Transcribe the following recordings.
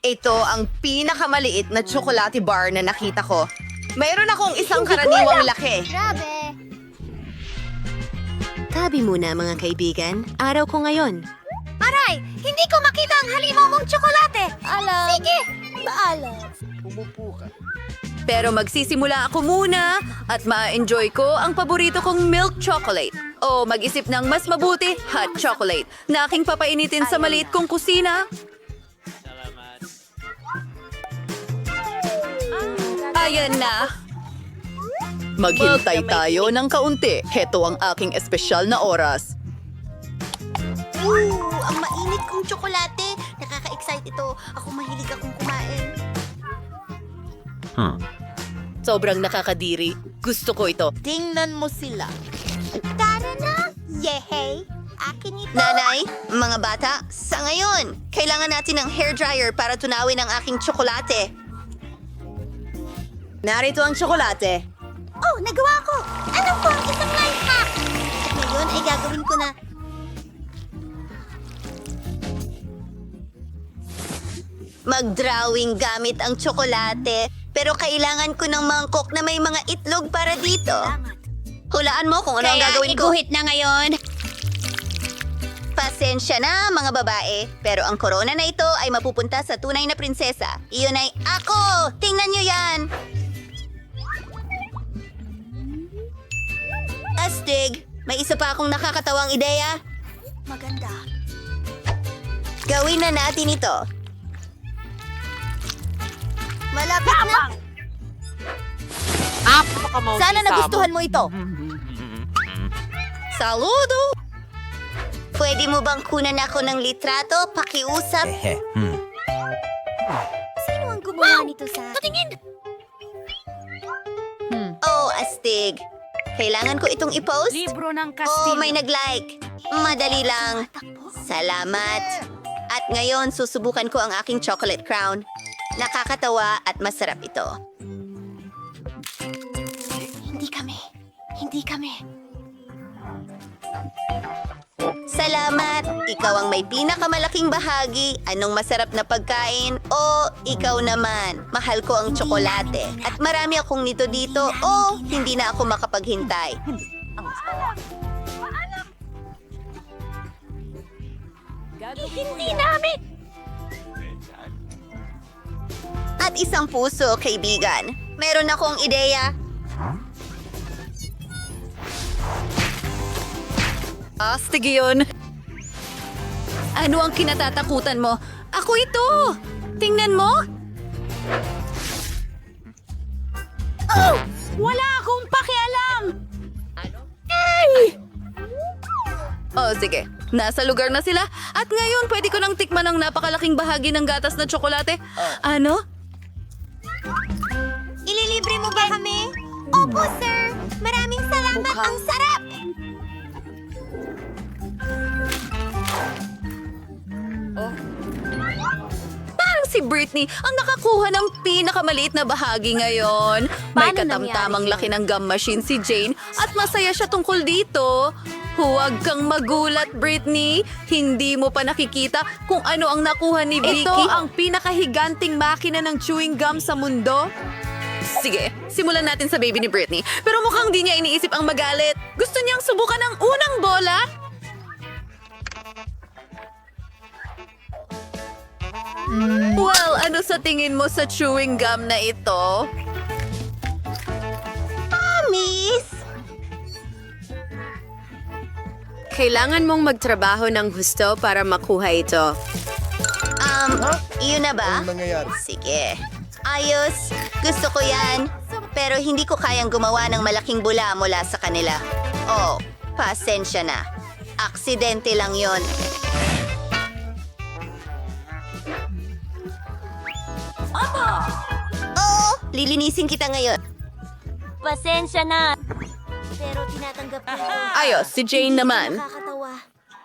Ito ang pinakamaliit na chocolate bar na nakita ko. Mayroon akong isang karaniwang laki. Grabe! Tabi muna mga kaibigan, araw ko ngayon. Aray! Hindi ko makita ang halimaw mong tsokolate! Alam! Sige! Paalam! Pero magsisimula ako muna at ma-enjoy ko ang paborito kong milk chocolate. O mag-isip ng mas mabuti, hot chocolate, na aking papainitin sa maliit kong kusina. Ayan na. Maghintay tayo ng kaunti. Heto ang aking espesyal na oras. Ang mainit kong tsokolate! Nakaka-excite ito. Ako mahilig akong kumain. Sobrang nakakadiri. Gusto ko ito. Tingnan mo sila. Tara na! Yehey! Akin ito! Nanay, mga bata, sa ngayon, kailangan natin ng hairdryer para tunawin ang aking tsokolate. Narito ang tsokolate. Oh, nagawa ko! Alam ko ang isang life hack! At ngayon ay gagawin ko na... Mag-drawing gamit ang tsokolate, pero kailangan ko ng mangkok na may mga itlog para dito. Hulaan mo kung ano ang gagawin ko. na ngayon. Pasensya na, mga babae, pero ang corona na ito ay mapupunta sa tunay na prinsesa. Iyon ay ako! Tingnan nyo yan! Astig, may isa pa akong nakakatawang ideya. Maganda. Gawin na natin ito. Malapit na. Sana nagustuhan mo ito. Saludo! Pwede mo bang kunan ako ng litrato? Pakiusap? Sino ang gumawa nito sa... Patingin! Oh, astig. Kailangan ko itong i-post? Libro ng Oh, Kastilyo. may nag-like. Madali lang. Salamat. At ngayon, susubukan ko ang aking chocolate crown. Nakakatawa at masarap ito. Hindi kami. Hindi kami. Salamat! Ikaw ang may pinakamalaking bahagi. Anong masarap na pagkain? O ikaw naman. Mahal ko ang tsokolate. At marami akong nito dito. O hindi na ako makapaghintay. Hindi namin! At isang puso, kaibigan. Meron akong ideya. Astig yun. Ano ang kinatatakutan mo? Ako ito! Tingnan mo! Oh! Wala akong pakialam! Oh, sige. Nasa lugar na sila. At ngayon, pwede ko nang tikman ang napakalaking bahagi ng gatas na tsokolate. Ano? Ililibre mo ba kami? Opo, sir. Maraming salamat. Ang sarap! Parang si Britney ang nakakuha ng pinakamaliit na bahagi ngayon. May Paano katamtamang nangyari laki ng gum machine si Jane at masaya siya tungkol dito. Huwag kang magulat, Britney. Hindi mo pa nakikita kung ano ang nakuha ni Vicky. Ito ang pinakahiganting makina ng chewing gum sa mundo. Sige, simulan natin sa baby ni Britney. Pero mukhang di niya iniisip ang magalit. Gusto niyang subukan ang unang bola. Well, ano sa tingin mo sa chewing gum na ito? Miss! Kailangan mong magtrabaho ng husto para makuha ito. Iyon na ba? Sige. Ayos. Gusto ko yan. Pero hindi ko kayang gumawa ng malaking bula mula sa kanila. Oh, pasensya na. Aksidente lang yon. Oo, lilinisin kita ngayon. Pasensya na. Pero tinatanggap ko ito. Ayos, si Jane naman. Nakakatawa.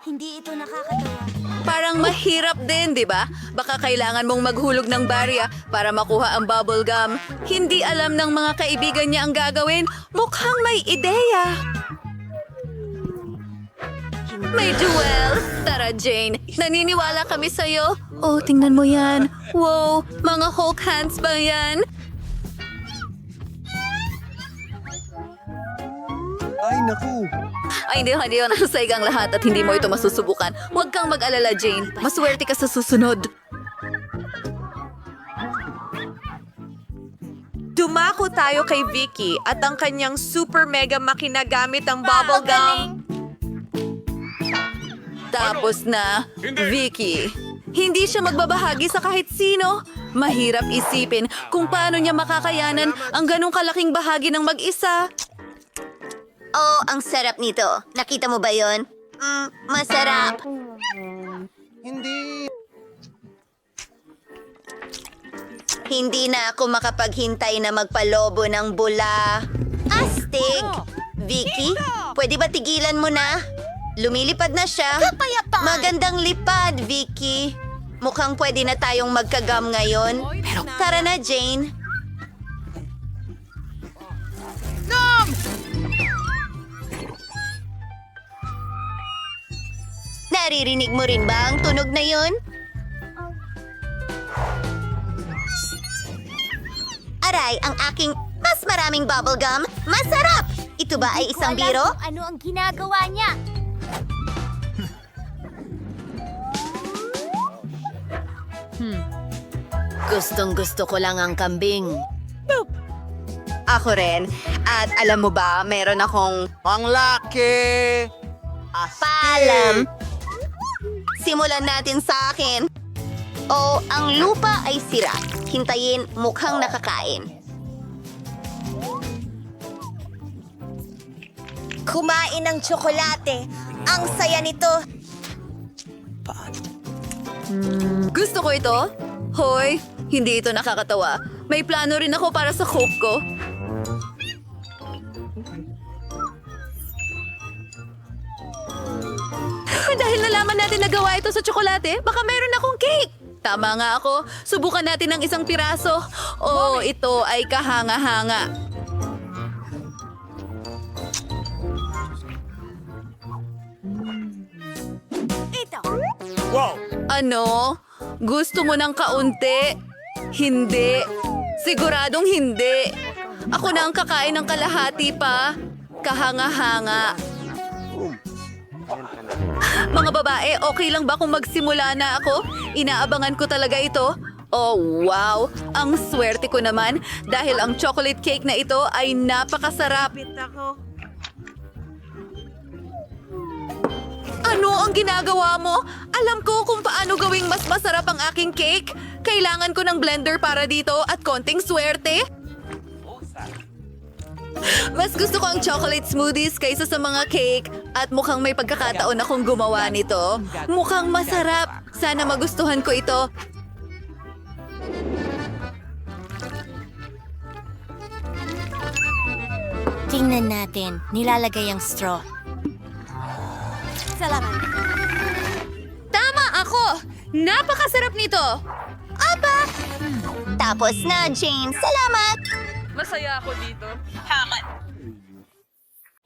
Hindi ito nakakatawa. Parang mahirap din, di ba? Baka kailangan mong maghulog ng barya para makuha ang bubble gum. Hindi alam ng mga kaibigan niya ang gagawin. Mukhang may ideya. May jewel. Tara, Jane. Naniniwala kami sa'yo. Oh, tingnan mo yan. Wow, mga Hulk hands ba yan? Ay, naku. Ay, hindi ko nasasayag ang lahat at hindi mo ito masusubukan. Huwag kang mag-alala, Jane. Maswerte ka sa susunod. Dumako tayo kay Vicky at ang kanyang super mega makina gamit ang bubble gum. Tapos na, Vicky. Hindi siya magbabahagi sa kahit sino. Mahirap isipin kung paano niya makakayanan ang ganong kalaking bahagi ng mag-isa. Oh, ang sarap nito. Nakita mo ba yon? Masarap. Hindi. Hindi na ako makapaghintay na magpalobo ng bula. Astig! Vicky, pwede ba tigilan mo na? Lumilipad na siya. Kapayapaan. Magandang lipad, Vicky. Mukhang pwede na tayong magkagam ngayon. Pero tara na, Jane. Naririnig mo rin ba ang tunog na yon? Aray, ang aking mas maraming bubblegum. Masarap! Ito ba ay isang biro? Ano ang ginagawa niya? Gustong-gusto ko lang ang kambing. Ako rin. At alam mo ba, meron akong... Ang laki. Paalam! Simulan natin sa akin. Oh, ang lupa ay sira. Hintayin, mukhang nakakain. Kumain ng tsokolate. Ang saya nito. Gusto ko ito. Hoy, hindi ito nakakatawa. May plano rin ako para sa Coke ko. Dahil nalaman natin na gawa ito sa tsokolate, baka meron akong cake. Tama nga ako. Subukan natin ng isang piraso. Oh, ito ay kahanga-hanga. Ano? Gusto mo ng kaunti? Hindi. Siguradong hindi. Ako na ang kakain ng kalahati pa. Kahanga-hanga. Mga babae, okay lang ba kung magsimula na ako? Inaabangan ko talaga ito. Oh, wow! Ang swerte ko naman dahil ang chocolate cake na ito ay napakasarap. Ano ang ginagawa mo? Alam ko kung paano gawing mas masarap ang aking cake. Kailangan ko ng blender para dito at konting swerte. Mas gusto ko ang chocolate smoothies kaysa sa mga cake at mukhang may pagkakataon akong gumawa nito. Mukhang masarap. Sana magustuhan ko ito. Tingnan natin. Nilalagay ang straw. Salamat. Tama ako! Napakasarap nito! Aba! Tapos na, Jane. Salamat! Masaya ako dito.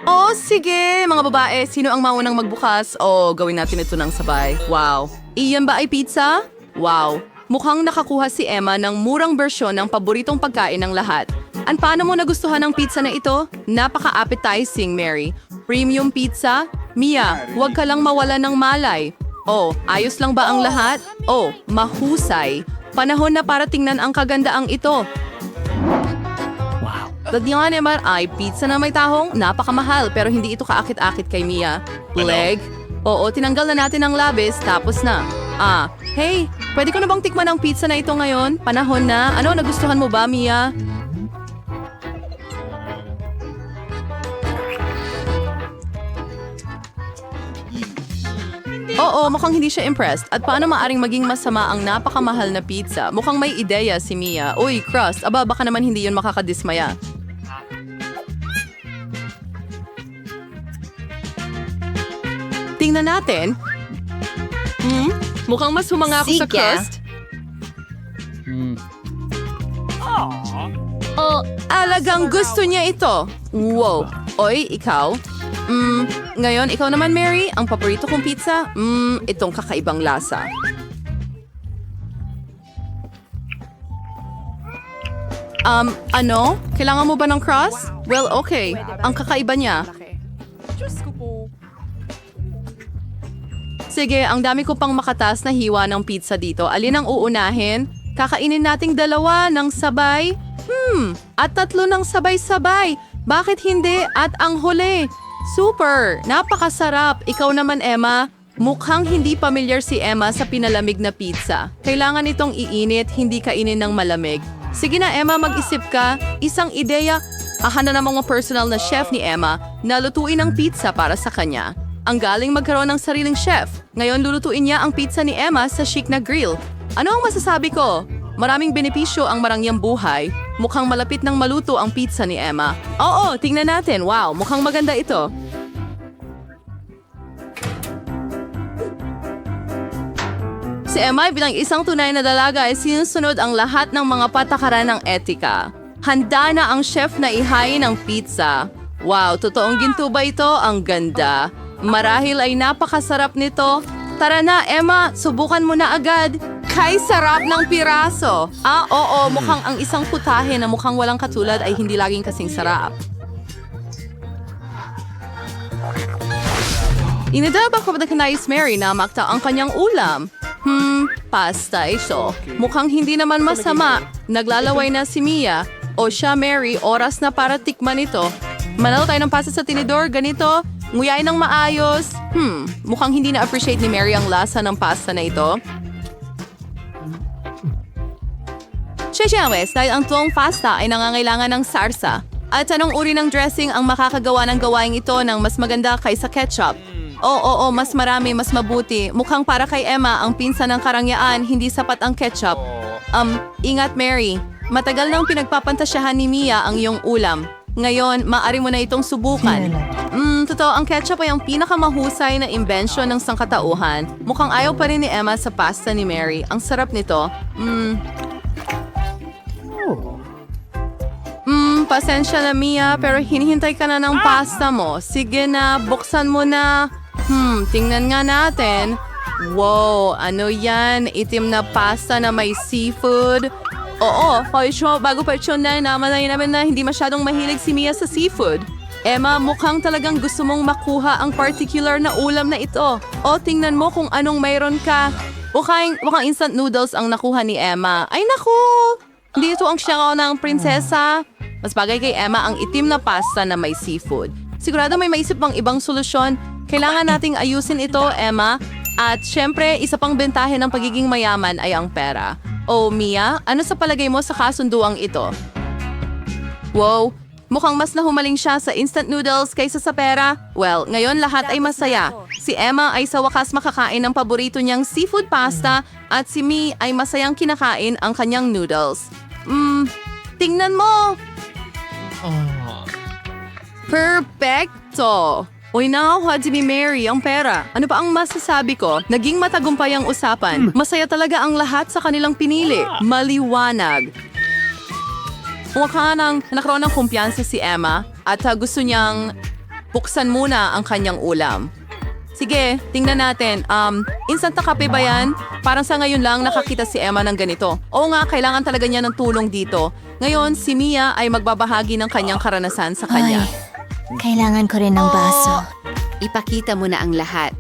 Oh, sige, mga babae, sino ang maunang magbukas? O, gawin natin ito ng sabay. Wow. Iyan ba ay pizza? Wow. Mukhang nakakuha si Emma ng murang bersyon ng paboritong pagkain ng lahat. Paano mo nagustuhan ang pizza na ito? Napaka-appetizing, Mary. Premium pizza? Mia, huwag ka lang mawala ng malay. Oh, ayos lang ba ang lahat? Oh, mahusay. Panahon na para tingnan ang kagandaang ito. Lagyan naman ay pizza na may tahong, napakamahal pero hindi ito kaakit-akit kay Mia. Leg? Oo, tinanggal na natin ang labis, tapos na. Hey, pwede ko na bang tikman ang pizza na ito ngayon? Panahon na. Ano, nagustuhan mo ba, Mia? Oo, mukhang hindi siya impressed. At paano maaring maging masama ang napakamahal na pizza? Mukhang may ideya si Mia. Uy, crust, aba baka naman hindi yun makakadismaya. Tingnan natin. Mukhang mas humanga ako sa Sige. crust. Oh, alagang gusto niya ito. Wow. Oy, ikaw? Ngayon, ikaw naman, Mary, ang paborito kong pizza? Itong kakaibang lasa. Ano? Kailangan mo ba ng crust? Well, okay. Ang kakaiba niya. Sige, ang dami ko pang makatas na hiwa ng pizza dito. Alin ang uunahin? Kakainin nating 2 ng sabay? At 3 ng sabay-sabay. Bakit hindi? At ang huli. Super! Napakasarap. Ikaw naman, Emma. Mukhang hindi pamilyar si Emma sa pinalamig na pizza. Kailangan itong iinit, hindi kainin ng malamig. Sige na, Emma, mag-isip ka. Isang ideya. Ahana ng mga personal na chef ni Emma na lutuin ang pizza para sa kanya. Ang galing magkaroon ng sariling chef. Ngayon lulutuin niya ang pizza ni Emma sa chic na grill. Ano ang masasabi ko? Maraming benepisyo ang marangyang buhay. Mukhang malapit ng maluto ang pizza ni Emma. Oo, tingnan natin. Wow, mukhang maganda ito. Si Emma bilang isang tunay na dalaga ay sinusunod ang lahat ng mga patakaran ng etika. Handa na ang chef na ihain ang pizza. Wow, totoong ginto ba ito? Ang ganda. Marahil ay napakasarap nito. Tara na, Emma, subukan mo na agad. Kay sarap ng piraso. Oo, mukhang ang isang putahe na mukhang walang katulad ay hindi laging kasing sarap. Inadaba ko ba na Nice Mary na makta ang kanyang ulam? Pasta ito. Mukhang hindi naman masama. Naglalaway na si Mia. O siya, Mary, oras na para tikman ito. Manalo tayo ng pasta sa tinidor, ganito. Nguyain ng maayos. Mukhang hindi na-appreciate ni Mary ang lasa ng pasta na ito. Chechewes, dahil ang tuwang pasta ay nangangailangan ng sarsa. At anong uri ng dressing ang makakagawa ng gawain ito ng mas maganda kaysa ketchup? Oo, mas marami, mas mabuti. Mukhang para kay Emma, ang pinsan ng karangyaan, hindi sapat ang ketchup. Ingat Mary. Matagal nang pinagpapantasyahan ni Mia ang iyong ulam. Ngayon, maaari mo na itong subukan. Totoo, ang ketchup ay ang pinakamahusay na imbensyon ng sangkatauhan. Mukhang ayaw pa rin ni Emma sa pasta ni Mary. Ang sarap nito. Pasensya na Mia, pero hinihintay ka na ng pasta mo. Sige na, buksan mo na. Tingnan nga natin. Wow, ano yan? Itim na pasta na may seafood. Oo, bago pa ito na naman namin na hindi masyadong mahilig si Mia sa seafood. Emma, mukhang talagang gusto mong makuha ang particular na ulam na ito. O, tingnan mo kung anong mayroon ka. Mukhang instant noodles ang nakuha ni Emma. Ay naku! Hindi ito ang siyakaw ng prinsesa. Mas bagay kay Emma ang itim na pasta na may seafood. Sigurado may maisip pang ibang solusyon. Kailangan nating ayusin ito, Emma. At syempre, isa pang bentahe ng pagiging mayaman ay ang pera. Oh, Mia, ano sa palagay mo sa kasunduang ito? Wow, mukhang mas nahumaling siya sa instant noodles kaysa sa pera. Well, ngayon lahat ay masaya. Si Emma ay sa wakas makakain ng paborito niyang seafood pasta at si Mia ay masayang kinakain ang kanyang noodles. Tingnan mo! Perfecto! Uy, nakakuha si Mary ang pera. Ano pa ang masasabi ko? Naging matagumpay ang usapan. Masaya talaga ang lahat sa kanilang pinili. Maliwanag. Mukha nang nakaroon ng kumpiyansa si Emma at gusto niyang buksan muna ang kanyang ulam. Sige, tingnan natin. Instant na kape ba yan? Parang sa ngayon lang nakakita si Emma ng ganito. Oo nga, kailangan talaga niya ng tulong dito. Ngayon, si Mia ay magbabahagi ng kanyang karanasan sa kanya. Kailangan ko rin ng baso. Ipakita mo na ang lahat.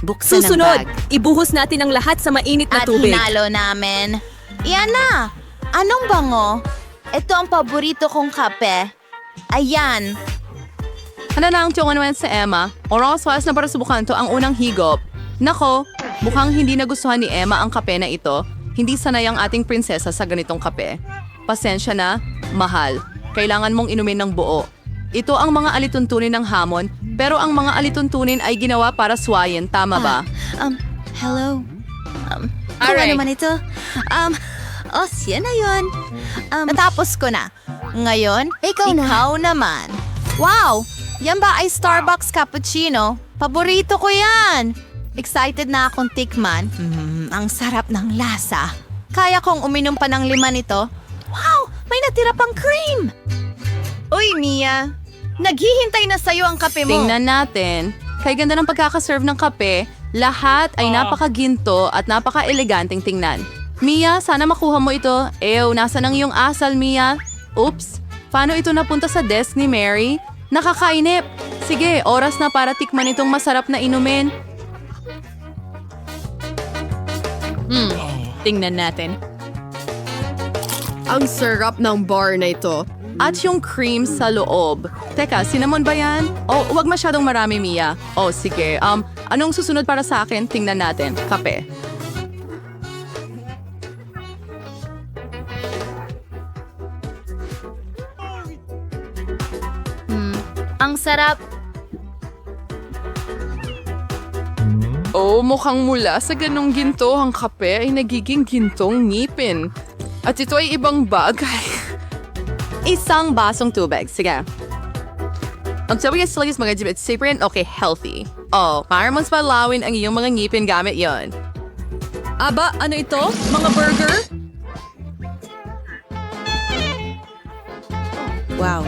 Buksan Susunod, ang bag. ibuhos natin ang lahat sa mainit na At tubig. hinalo namin. Iyan na! Anong bango? Ito ang paborito kong kape. Ayan. Ano na ang tiyongan sa Emma? Oras na para subukan to ang unang higop. Nako, mukhang hindi nagustuhan ni Emma ang kape na ito. Hindi sanay ang ating prinsesa sa ganitong kape. Pasensya na, mahal. Kailangan mong inumin ng buo. Ito ang mga alituntunin ng hamon, pero ang mga alituntunin ay ginawa para suwayin, tama ba? Hello? Aray. Ano naman ito? Siya na yun. Natapos ko na. Ngayon, ikaw naman. Wow! Yan ba ay Starbucks cappuccino? Paborito ko yan! Excited na akong tikman. Ang sarap ng lasa. Kaya kong uminom pa ng 5 nito. Wow! May natira pang cream! Uy, Mia! Naghihintay na sa'yo ang kape mo. Tingnan natin. Kay ganda ng pagkakaserve ng kape, lahat ay napakaginto at napaka-eleganteng tingnan. Mia, sana makuha mo ito. Nasaan ang iyong asal, Mia? Oops! Paano ito napunta sa desk ni Mary? Nakakainip! Sige, oras na para tikman itong masarap na inumin. Tingnan natin. Ang sarap ng bar na ito. At yung cream sa loob. Teka, cinnamon ba yan? O, wag masyadong marami, Mia. O, sige. Anong susunod para sa akin? Tingnan natin. Kape. Ang sarap. Oh, mukhang mula sa ganong ginto ang kape ay nagiging gintong ngipin. At ito ay ibang bagay. Isang basong tubig. Sige. Ang sabi niya sila mga jibit siprin, okay, healthy. Oh, para mas palawin ang iyong mga ngipin gamit yon. Aba, ano ito? Mga burger? Wow.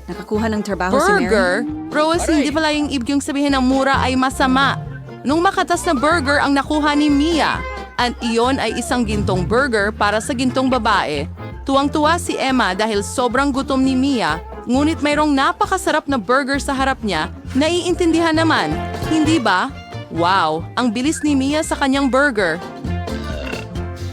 Nakakuha ng trabaho si Mary. Burger? Rose, hindi pala yung ibig yung sabihin ng mura ay masama. Nung makatas na burger ang nakuha ni Mia. At iyon ay isang gintong burger para sa gintong babae. Tuwang-tuwa si Emma dahil sobrang gutom ni Mia, ngunit mayroong napakasarap na burger sa harap niya, naiintindihan naman. Hindi ba? Wow, ang bilis ni Mia sa kanyang burger.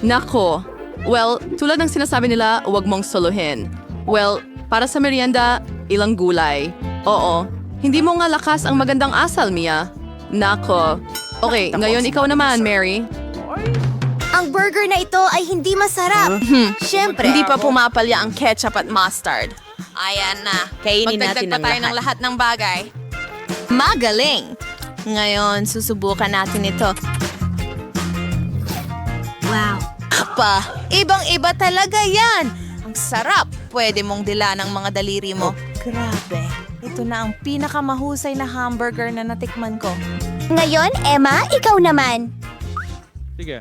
Nako. Well, tulad ng sinasabi nila, huwag mong suluhin. Well, para sa merienda, ilang gulay. Oo, hindi mo nga lakas ang magandang asal, Mia. Nako. Okay, ngayon ikaw naman, Mary. Ang burger na ito ay hindi masarap. Siyempre. Hindi pa pumapalya ang ketchup at mustard. Ayan na. Kainin natin Magdagdag pa ang tayo lahat. ng lahat ng bagay. Magaling. Ngayon, susubukan natin ito. Wow. Pa, ibang-iba talaga yan. Ang sarap. Pwede mong dila ng mga daliri mo. Grabe. Ito na ang pinakamahusay na hamburger na natikman ko. Ngayon, Emma, ikaw naman. Sige.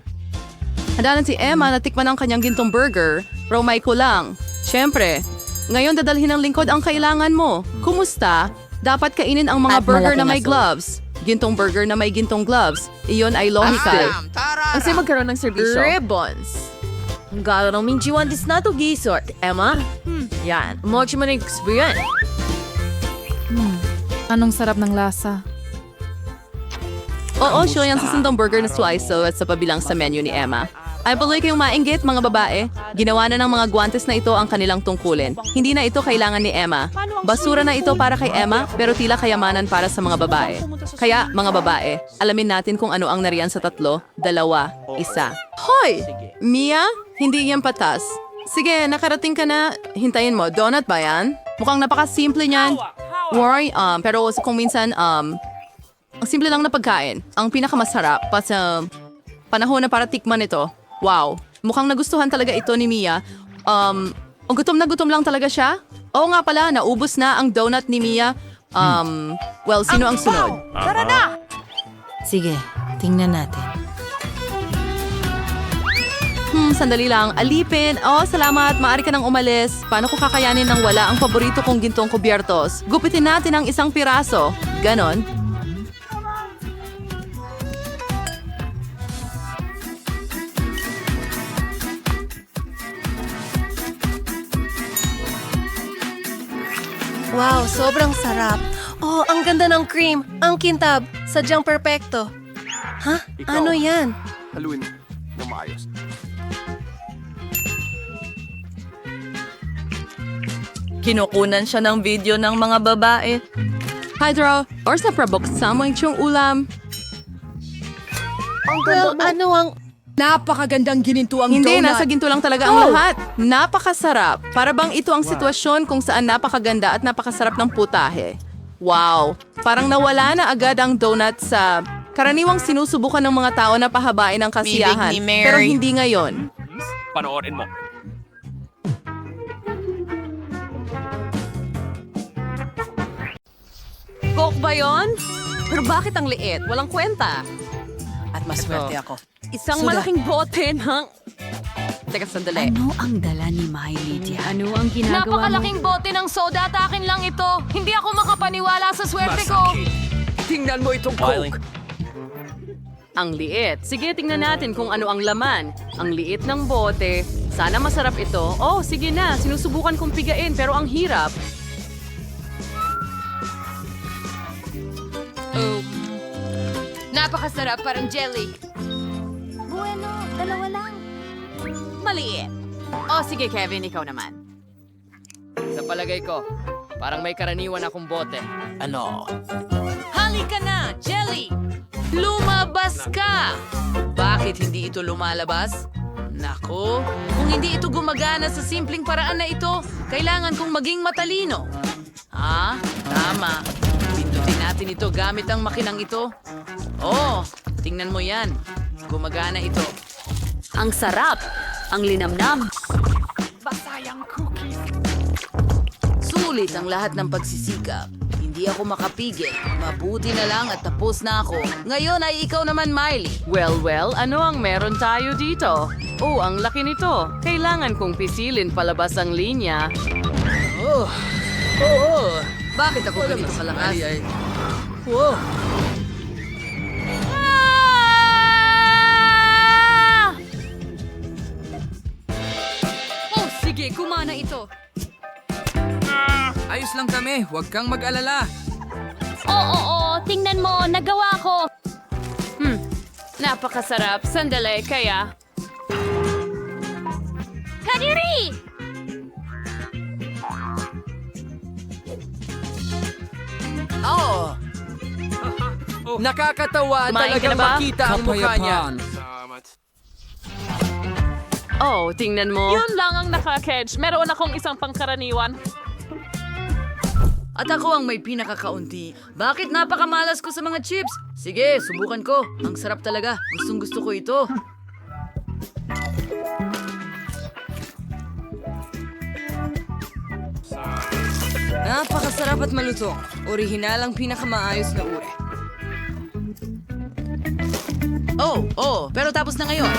Handa na si Emma na tikman ang kanyang gintong burger, pero may kulang. Siyempre, ngayon dadalhin ng lingkod ang kailangan mo. Kumusta? Dapat kainin ang mga At burger na malaking may gloves. Gintong burger na may gintong gloves. Iyon ay logical. Kasi magkaroon ng serbisyo. Ribbons. Ang gala ng minjiwan dis na to gisort. Emma? Yan. Mochi mo na experience. Anong sarap ng lasa? Oo, siya yung susundang burger na sliso at sa pabilang sa menu ni Emma. Ay paloy kayong mainggit, mga babae. Ginawa na ng mga guwantes na ito ang kanilang tungkulin. Hindi na ito kailangan ni Emma. Basura na ito para kay Emma, pero tila kayamanan para sa mga babae. Kaya, mga babae, alamin natin kung ano ang nariyan sa 3, 2, 1. Hoy! Mia, hindi yan patas. Sige, nakarating ka na. Hintayin mo, donut ba yan? Mukhang napakasimple niyan. Worry, pero kung minsan, ang simple lang na pagkain. Ang pinakamasarap pa sa panahon na para tikman ito. Wow, mukhang nagustuhan talaga ito ni Mia. Gutom na gutom lang talaga siya. Oo nga pala, naubos na ang donut ni Mia. Well, sino ang sunod? Sige, tingnan natin. Sandali lang. Alipin. Oh, salamat. Maaari ka nang umalis. Paano ko kakayanin nang wala ang paborito kong gintong kubyertos? Gupitin natin ang isang piraso. Ganon. Wow, sobrang sarap. Oh, ang ganda ng cream. Ang kintab. Sadyang perpekto. Ha? Ano yan? Haluin na maayos. Kinukunan siya ng video ng mga babae. Hydro, or sa prabuksan mo yung ulam. Well, ano ang... Napakagandang gininto ang Hindi, donut. nasa ginto lang talaga ang lahat. Napakasarap. Para bang ito ang sitwasyon kung saan napakaganda at napakasarap ng putahe. Wow, parang nawala na agad ang donut sa karaniwang sinusubukan ng mga tao na pahabain ang kasiyahan. Bibig ni Mary. Pero hindi ngayon. Panoorin mo. Coke ba yon? Pero bakit ang liit? Walang kwenta. At maswerte ako. Isang malaking bote ng... Teka, sandali. Ano ang dala ni My Lydia? Ano ang ginagawa mo? bote ng soda at akin lang ito. Hindi ako makapaniwala sa swerte ko. Tingnan mo itong Coke. Ang liit. Sige, tingnan natin kung ano ang laman. Ang liit ng bote. Sana masarap ito. Oh, sige na. Sinusubukan kong pigain pero ang hirap. Napakasarap, parang jelly. Bueno, dalawa lang. Maliit. Oh, sige Kevin, ikaw naman. Sa palagay ko, parang may karaniwan akong bote. Halika na, jelly! Lumabas ka! Bakit hindi ito lumalabas? Nako, kung hindi ito gumagana sa simpleng paraan na ito, kailangan kong maging matalino. Tama. Pindutin natin ito gamit ang makinang ito. Oh, tingnan mo yan. Gumagana ito. Ang sarap! Ang linamnam! Sulit ang lahat ng pagsisikap. Hindi ako makapigil. Mabuti na lang at tapos na ako. Ngayon ay ikaw naman, Miley. Well, ano ang meron tayo dito? Oh, ang laki nito. Kailangan kong pisilin palabas ang linya. Bakit ako ganito kalakas? Oh, sige, kumana ito. Ayos lang kami, huwag kang mag-alala. Oo, tingnan mo, nagawa ko. Napakasarap. Sandali, kaya... Kadiri! Nakakatawa Kumain ka talaga na ba? makita ang mukha niya. Salamat. Oh, tingnan mo. Yun lang ang nakakedge. Meron akong isang pangkaraniwan. At ako ang may pinakakaunti. Bakit napakamalas ko sa mga chips? Sige, subukan ko. Ang sarap talaga. Gustong gusto ko ito. Napakasarap at malutong. Orihinal ang pinakamaayos na uri. Pero tapos na ngayon.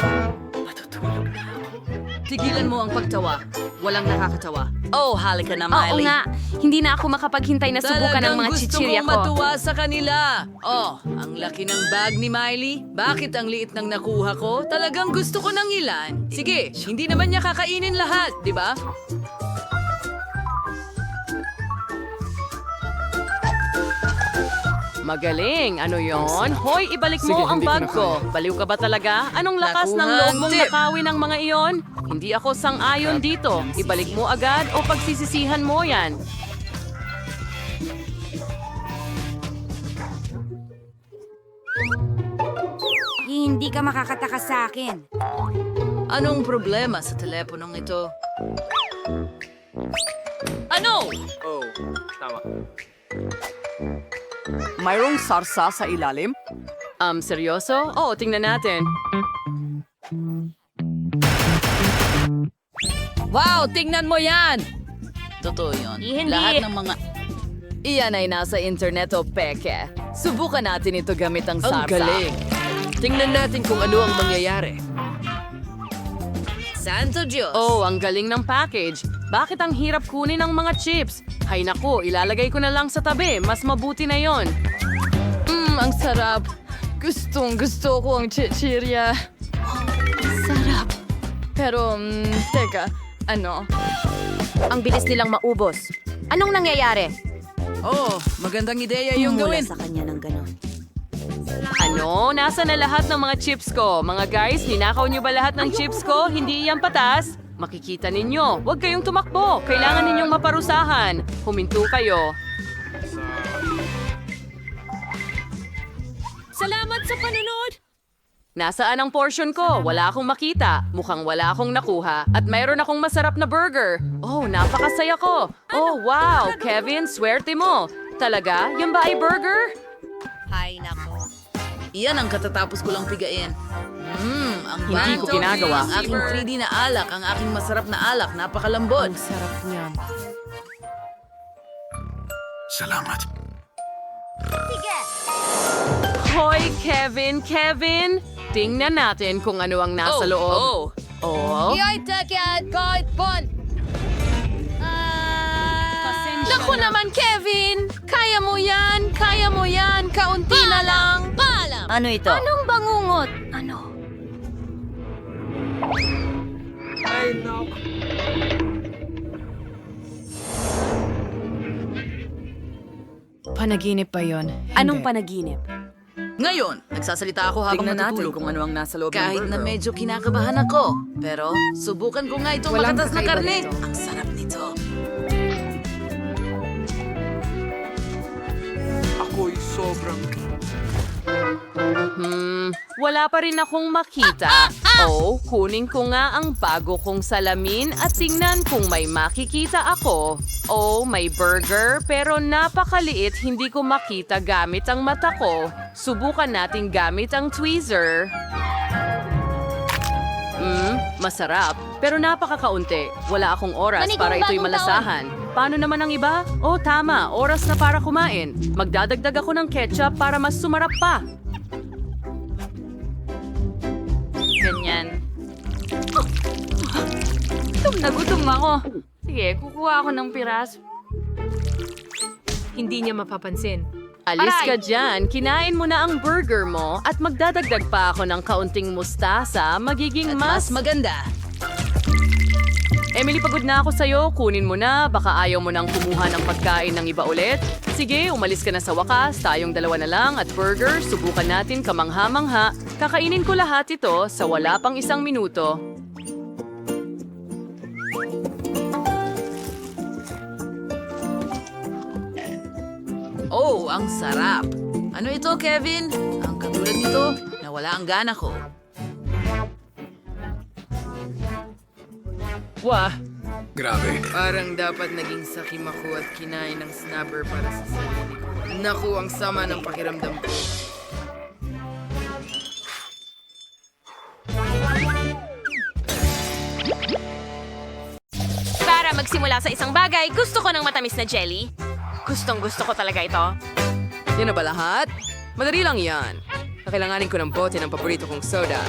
Tigilan mo ang pagtawa. Walang nakakatawa. Oh, halika na, Oo Miley. nga, hindi na ako makapaghintay na subukan ng mga chichirya gusto kong ko. matuwa sa kanila. Oh, ang laki ng bag ni Miley. Bakit ang liit ng nakuha ko? Talagang gusto ko ng ilan. Sige, hindi naman niya kakainin lahat, di ba? Magaling. Ano yon? Hoy, ibalik mo ang bag ko. Baliw ka ba talaga? Anong lakas ng loob mong Tip. nakawin ng mga iyon? Hindi ako sang-ayon dito. Ibalik mo agad o pagsisisihan mo yan. Hindi ka makakatakas sa akin. Anong problema sa teleponong ito? Ano? Oh, tama. Mayroong sarsa sa ilalim? Seryoso? Oo, tingnan natin. Wow, tingnan mo yan! Totoo yun. Hindi. Lahat ng mga... Iyan ay nasa internet o peke. Subukan natin ito gamit ang sarsa. Ang galing. Tingnan natin kung ano ang mangyayari. Santo Diyos! Oh, ang galing ng package. Bakit ang hirap kunin ng mga chips? Hay naku, ilalagay ko na lang sa tabi. Mas mabuti na yon. Ang sarap. Gustong gusto ko ang chichirya. Sarap. Pero, teka, ano? Ang bilis nilang maubos. Anong nangyayari? Oh, magandang ideya yung gawin. sa kanya ng ganon. Ano? Nasa na lahat ng mga chips ko? Mga guys, ninakaw niyo ba lahat ng chips ko? Hindi iyan patas? Makikita ninyo. Huwag kayong tumakbo. Kailangan ninyong maparusahan. Huminto kayo. Salamat sa panunod! Nasaan ang portion ko? Wala akong makita. Mukhang wala akong nakuha. At mayroon akong masarap na burger. Oh, napakasaya ko. Oh, wow. Kevin, swerte mo. Talaga? Yan ba ay burger? Hay nako. Iyan ang katatapos ko lang pigain. Ang Hindi ko Banto ginagawa. Ang aking 3D na alak, ang aking masarap na alak, napakalambot. Sarap niya. Hoy, Kevin! Tingnan natin kung ano ang nasa loob. Oh. Naku naman, Kevin! Kaya mo yan! Kaunti na lang! Ano ito? Anong bangungot? Ano? Ay, no. Panaginip pa yon. Anong panaginip? Ngayon, nagsasalita ako habang Tingnan natin natutulog. kung ano ang nasa loob ng Kahit na burger. medyo kinakabahan ako. Pero, subukan ko nga itong Walang makatas na kakaiba karne. dito. Ang sarap nito. Ako'y sobrang... Wala pa rin akong makita. O, kunin ko nga ang bago kong salamin at tingnan kung may makikita ako. O, may burger pero napakaliit hindi ko makita gamit ang mata ko. Subukan natin gamit ang tweezer. Masarap. Pero napakakaunti. Wala akong oras para ito'y malasahan. Paano naman ang iba? Oh, tama. Oras na para kumain. Magdadagdag ako ng ketchup para mas sumarap pa. Ganyan. Nagutom ako. Sige, kukuha ako ng piraso. Hindi niya mapapansin. Alis ka dyan, kinain mo na ang burger mo at magdadagdag pa ako ng kaunting mustasa, magiging Mas maganda. Emily, pagod na ako sa'yo. Kunin mo na. Baka ayaw mo nang kumuha ng pagkain ng iba ulit. Sige, umalis ka na sa wakas. Tayong dalawa na lang at burger. Subukan natin kamangha-mangha. Kakainin ko lahat ito sa wala pang 1 minuto. Oh, ang sarap. Ano ito, Kevin? Ang katulad nito, nawala ang gana ko. Wah, Grabe. Parang dapat naging sakim ako at kinain ng snapper para sa sarili ko. Naku, ang sama ng pakiramdam ko. Para magsimula sa isang bagay, gusto ko ng matamis na jelly. Gustong gusto ko talaga ito. Yan na ba lahat? Madali lang yan. Kakailanganin ko ng bote ng paborito kong soda.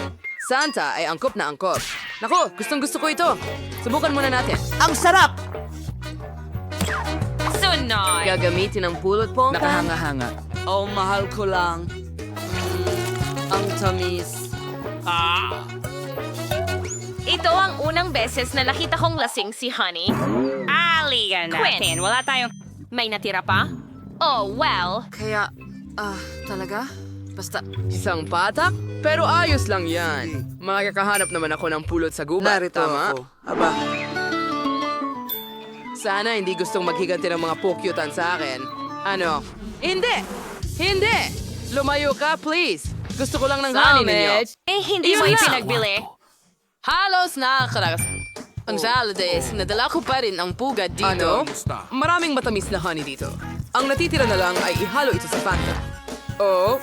Santa ay angkop na angkop. Nako, gustong gusto ko ito. Subukan muna natin. Ang sarap! Sunod! gagamitin ang pulot po. Nakahanga-hanga. Oh, mahal ko lang. Ang tamis. Ito ang unang beses na nakita kong lasing si Honey. Aligan natin. Wala tayong... May natira pa? Oh, well. Kaya, talaga? Basta, isang patak? Pero ayos lang yan. Makakahanap naman ako ng pulot sa gubat, tama? Aba. Sana hindi gustong maghiganti ng mga pokyutan sa akin. Ano? Hindi! Hindi! Lumayo ka, please! Gusto ko lang ng honey ninyo. Eh, hindi mo Iyon lang. ipinagbili. Halos nakakaragas. Ang holidays, nadala ko pa rin ang pugad dito. Ano? Basta. Maraming matamis na honey dito. Ang natitira na lang ay ihalo ito sa Fanta. Oh.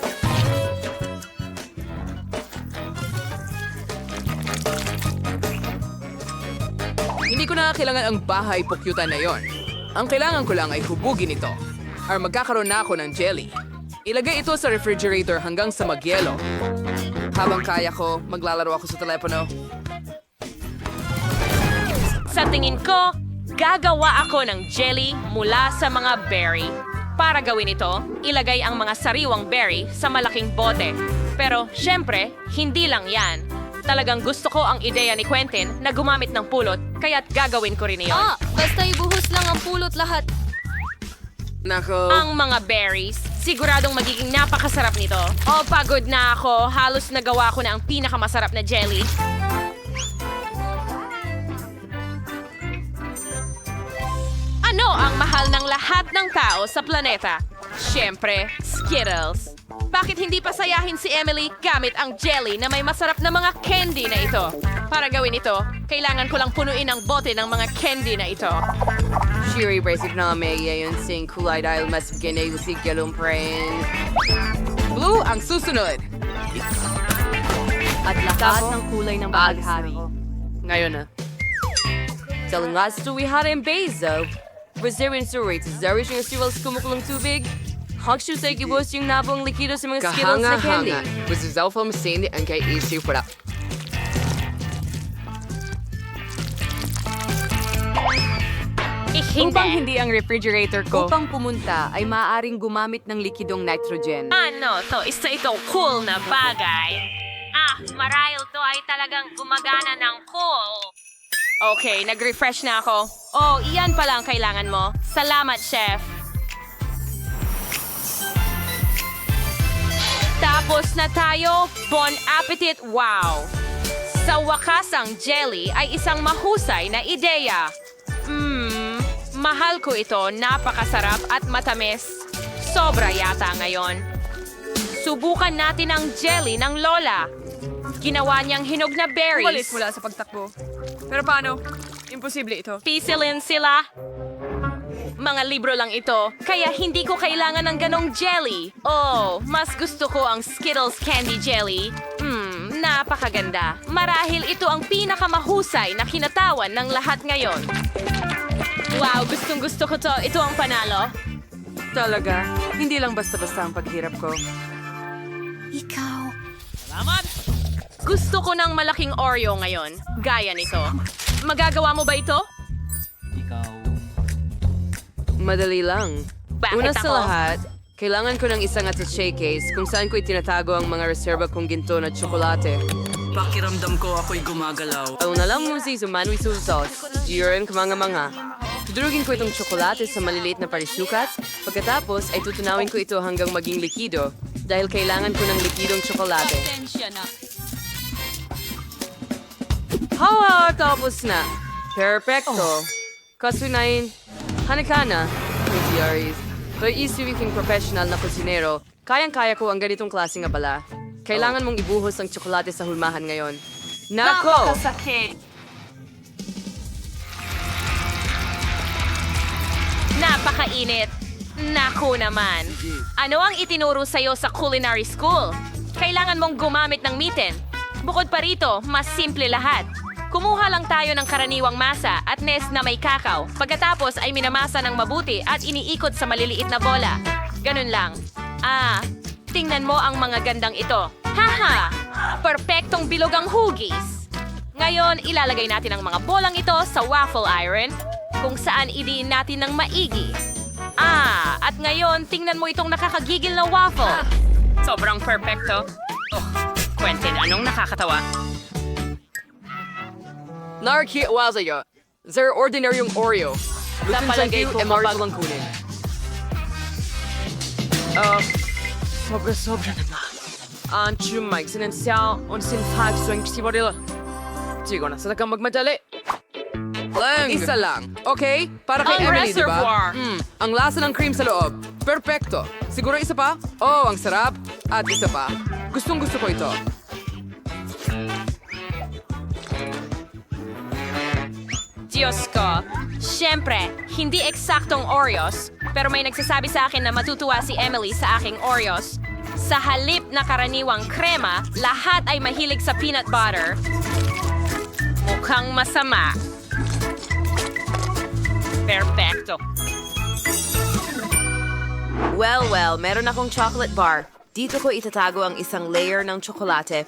Hindi ko na kailangan ang bahay pokyutan na yon. Ang kailangan ko lang ay hubugin ito. Or magkakaroon na ako ng jelly. Ilagay ito sa refrigerator hanggang sa magyelo. Habang kaya ko, maglalaro ako sa telepono. Sa tingin ko, gagawa ako ng jelly mula sa mga berry. Para gawin ito, ilagay ang mga sariwang berry sa malaking bote. Pero, syempre, hindi lang yan. Talagang gusto ko ang ideya ni Quentin na gumamit ng pulot, kaya't gagawin ko rin iyon. Basta ibuhos lang ang pulot lahat. Nako. Ang mga berries, siguradong magiging napakasarap nito. Oh, pagod na ako. Halos nagawa ko na ang pinakamasarap na jelly. Ano ang mahal ng lahat ng tao sa planeta? Siyempre, Skittles. Bakit hindi pasayahin si Emily gamit ang jelly na may masarap na mga candy na ito? Para gawin ito, kailangan ko lang punuin ang bote ng mga candy na ito. Shiri basic na may yayon sing kulay dahil mas ganay si galumprin. Blue ang susunod. At lahat ng kulay ng bahaghari. Ngayon na. Sa last to we had in bezo. Reserving surate sa zarish yung cereals kumukulong tubig. Hakshu sa ikibos yung nabong likido sa mga Skittles na candy. Kahanga-hanga. Was the Zelfam Sandy and kay issue for that. Hindi. hindi ang refrigerator ko. Upang pumunta ay maaaring gumamit ng likidong nitrogen. Ano to? Isa itong cool na bagay. Marahil to ay talagang gumagana ng cool. Okay, nag-refresh na ako. Oh, iyan pala ang kailangan mo. Salamat, Chef. Tapos na tayo. Bon appetit, wow! Sa wakas ang jelly ay isang mahusay na ideya. Mahal ko ito, napakasarap at matamis. Sobra yata ngayon. Subukan natin ang jelly ng Lola. Ginawa niyang hinog na berries. Umalis mula sa pagtakbo. Pero paano? Imposible ito. Pisilin sila. Mga libro lang ito, kaya hindi ko kailangan ng ganong jelly. Oh, mas gusto ko ang Skittles Candy Jelly. Napakaganda. Marahil ito ang pinakamahusay na kinatawan ng lahat ngayon. Wow, gustong gusto ko to. Ito ang panalo. Talaga, hindi lang basta-basta ang paghirap ko. Ikaw. Gusto ko ng malaking Oreo ngayon. Gaya nito. Magagawa mo ba ito? Madali lang. Bakit Una ako? sa lahat, kailangan ko ng isang attaché case kung saan ko itinatago ang mga reserba kong ginto na tsokolate. Pakiramdam ko ako'y gumagalaw. Ang nalang musi sa manwi sauce. Iyon kamanga-manga. Tudurugin ko itong tsokolate sa maliliit na parisukat. Pagkatapos ay tutunawin ko ito hanggang maging likido dahil kailangan ko ng likidong tsokolate. Hawa! Tapos na. Perfecto. Kasunayin. Hanakana. Kusiaris. Pero isuwiking professional na kusinero, kayang-kaya ko ang ganitong klaseng abala. Kailangan mong ibuhos ang tsokolate sa hulmahan ngayon. Nako! Napakasakit. Napakainit. Naku naman. Ano ang itinuro sa'yo sa culinary school? Kailangan mong gumamit ng mitten. Bukod pa rito, mas simple lahat. Kumuha lang tayo ng karaniwang masa at nest na may kakao. Pagkatapos ay minamasa ng mabuti at iniikot sa maliliit na bola. Ganun lang. Tingnan mo ang mga gandang ito. Haha! Perpektong bilog ang hugis. Ngayon, ilalagay natin ang mga bolang ito sa waffle iron kung saan idiin natin ng maigi. At ngayon, tingnan mo itong nakakagigil na waffle. Sobrang perpekto. Quentin, anong nakakatawa? Narki wazayo. Sir, ordinaryong Oreo. Sa palagay ko, lang kunin. Sobra naman. Mike, sinensya, sinfag, swing, sibarila. Sigo na, sana kang magmadali. Isa lang. Okay? Para kay Ang Emily, di ba? reservoir. Ang lasa ng cream sa loob. Perfecto. Siguro isa pa? Oh, ang sarap. At isa pa. Gustong-gusto ko ito. Diyos ko. Siyempre, hindi eksaktong Oreos, pero may nagsasabi sa akin na matutuwa si Emily sa aking Oreos. Sa halip na karaniwang krema, lahat ay mahilig sa peanut butter. Mukhang masama. Perfecto. Well, meron akong chocolate bar. Dito ko itatago ang isang layer ng tsokolate.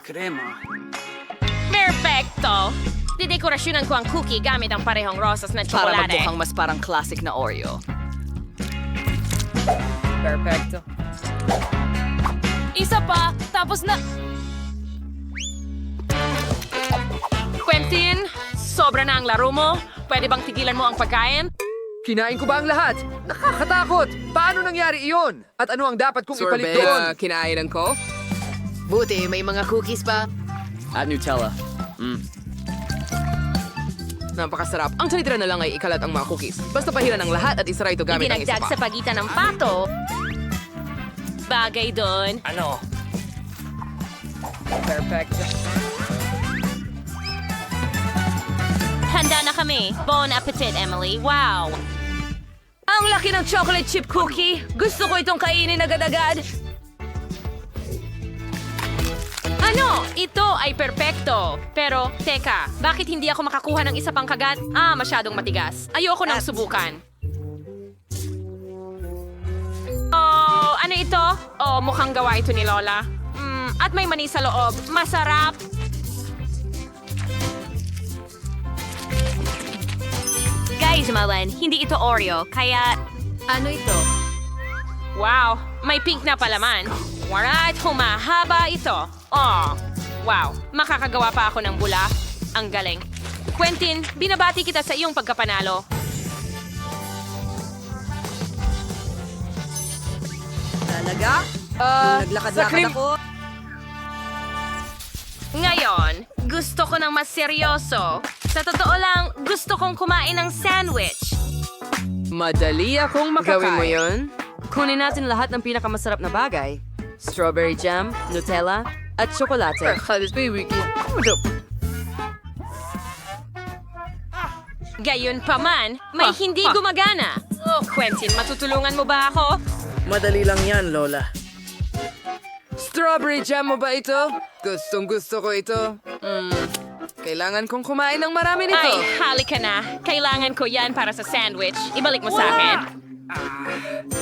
Krema. Perfecto! Didekorasyonan ko ang cookie gamit ang parehong rosas na Para tsokolate. magmukhang mas parang classic na Oreo. Perfecto. Isa pa, tapos na... Quentin, sobra na ang laro mo. Pwede bang tigilan mo ang pagkain? Kinain ko ba ang lahat? Nakakatakot! Paano nangyari iyon? At ano ang dapat kong ipalit doon? Kinainan ko? Buti, may mga cookies pa. At Nutella. Napakasarap. Ang sanitira na lang ay ikalat ang mga cookies. Basta pahiran ang lahat at isara ito gamit ang isa Idinagdag pa. sa pagitan ng pato. Bagay doon. Ano? Perfect. Handa na kami. Bon appetit, Emily. Wow! Ang laki ng chocolate chip cookie. Gusto ko itong kainin agad-agad. Ano? Ito ay perpekto. Pero, teka, bakit hindi ako makakuha ng isa pang kagat? Masyadong matigas. Ayoko nang subukan. Oh, ano ito? Oh, mukhang gawa ito ni Lola. At may mani sa loob. Masarap. Guys, Malen, hindi ito Oreo, kaya... Ano ito? Wow, may pink na palaman. Alright, humahaba ito. Oh, wow, makakagawa pa ako ng bula. Ang galing. Quentin, binabati kita sa iyong pagkapanalo. Talaga? Naglakad-lakad ako. Ngayon, gusto ko ng mas seryoso. Sa totoo lang, gusto kong kumain ng sandwich. Madali akong makakain. Gawin mo yun? Kunin natin lahat ng pinakamasarap na bagay. Strawberry jam, Nutella, at tsokolate. Gayon pa man, may hindi gumagana. Quentin, matutulungan mo ba ako? Madali lang yan, Lola. Strawberry jam mo ba ito? Gustong gusto ko ito. Kailangan kong kumain ng marami nito. Ay, halika na. Kailangan ko yan para sa sandwich. Ibalik mo sa akin.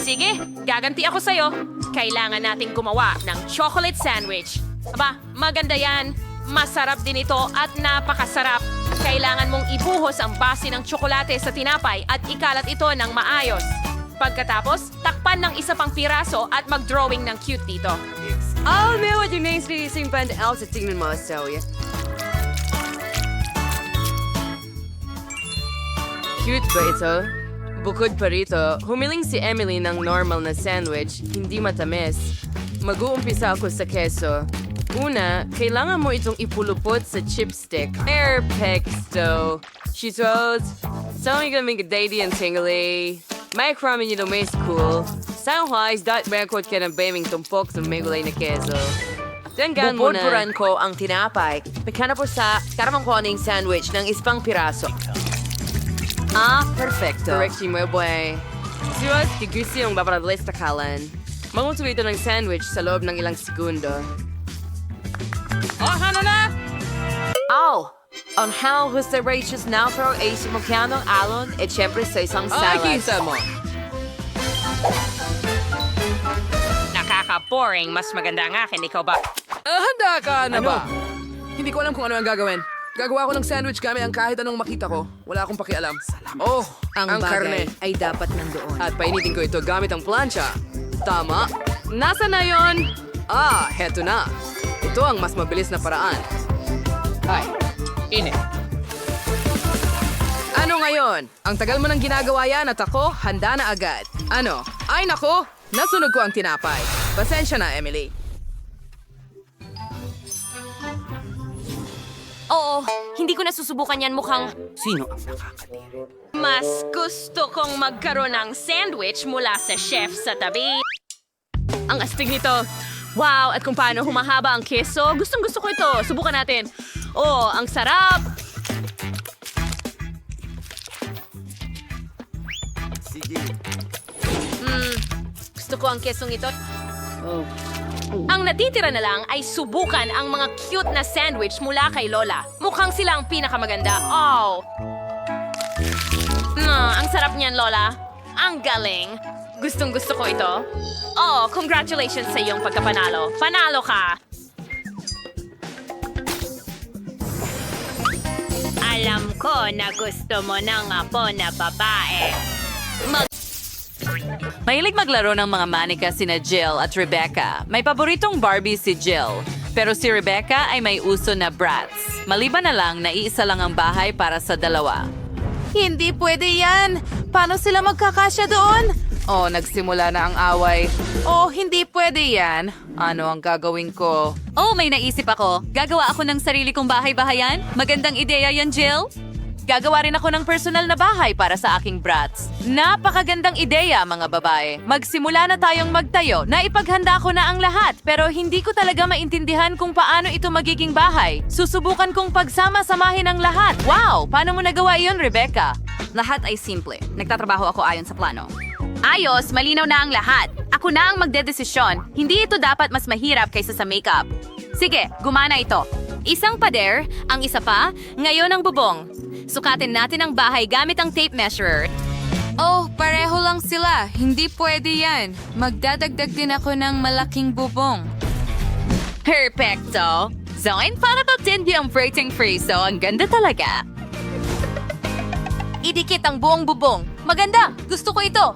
Sige, gaganti ako sa'yo. Kailangan nating gumawa ng chocolate sandwich. Aba, maganda yan. Masarap din ito at napakasarap. Kailangan mong ibuhos ang base ng tsokolate sa tinapay at ikalat ito ng maayos. Pagkatapos, takpan ng isa pang piraso at mag-drawing ng cute dito. May what yung names ni isang band else at tingnan mo sa Cute ba ito? Bukod pa rito, humiling si Emily ng normal na sandwich, hindi matamis. Mag-uumpisa ako sa keso. Una, kailangan mo itong ipulupot sa chipstick. Perfecto! Cheetos! Sawing kaming kadaidi and tingly. May kramin nyo may school. Soundwise, record ka ng baming tumpok sa may gulay na keso. Tanggan mo na. Bubudburan ko ang tinapay. Pagkana po sa karamang ko ng sandwich ng ispang piraso. Perfecto. Correcti mo, boy. Siwas, kigusi yung babaradalis takalan. Manguto ito ng sandwich sa loob ng ilang segundo. On how was the righteous now for a sumukyanong alon at syempre sa isang salad. mo. Nakaka-boring. Mas maganda ang akin. Ikaw ba? Handa ka na ba? Hindi ko alam kung ano ang gagawin. Gagawa ko ng sandwich gamit ang kahit anong makita ko. Wala akong pakialam. Oh, ang karne. ay dapat nandoon. At painitin ko ito gamit ang plancha. Tama. Nasa na yon? Heto na. Ito ang mas mabilis na paraan. Ay, init. Ano ngayon? Ang tagal mo nang ginagawa yan at ako, handa na agad. Ano? Ay nako, nasunog ko ang tinapay. Pasensya na, Emily. Oo, hindi ko nasusubukan yan mukhang... Sino ang nakakadiri? Mas gusto kong magkaroon ng sandwich mula sa chef sa tabi. Ang astig nito. Wow, at kung paano humahaba ang keso. Gustong-gusto ko ito. Subukan natin. Oh, ang sarap! Sige. Gusto ko ang kesong ito. Ang natitira na lang ay subukan ang mga cute na sandwich mula kay Lola. Mukhang sila ang pinakamaganda. Oh! Ang sarap niyan, Lola. Ang galing. Gustong-gusto ko ito. Oh, congratulations sa iyong pagkapanalo. Panalo ka! Alam ko na gusto mo ng apo na babae. Mahilig maglaro ng mga manika sina Jill at Rebecca. May paboritong Barbie si Jill. Pero si Rebecca ay may uso na brats. Maliban na lang na iisa lang ang bahay para sa dalawa. Hindi pwede yan! Paano sila magkakasya doon? Nagsimula na ang away. Hindi pwede yan. Ano ang gagawin ko? May naisip ako. Gagawa ako ng sarili kong bahay-bahayan. Magandang ideya yan, Jill. Gagawa rin ako ng personal na bahay para sa aking brats. Napakagandang ideya, mga babae. Magsimula na tayong magtayo. Naipaghanda ko na ang lahat, pero hindi ko talaga maintindihan kung paano ito magiging bahay. Susubukan kong pagsama-samahin ang lahat. Wow! Paano mo nagawa iyon, Rebecca? Lahat ay simple. Nagtatrabaho ako ayon sa plano. Ayos, malinaw na ang lahat. Ako na ang magdedesisyon. Hindi ito dapat mas mahirap kaysa sa makeup. Sige, gumana ito. Isang pader, ang isa pa, ngayon ang bubong. Sukatin natin ang bahay gamit ang tape measurer. Pareho lang sila. Hindi pwede yan. Magdadagdag din ako ng malaking bubong. Perfecto! Zoin, para to tindi ang braiding friso. Ang ganda talaga. Idikit ang buong bubong. Maganda! Gusto ko ito!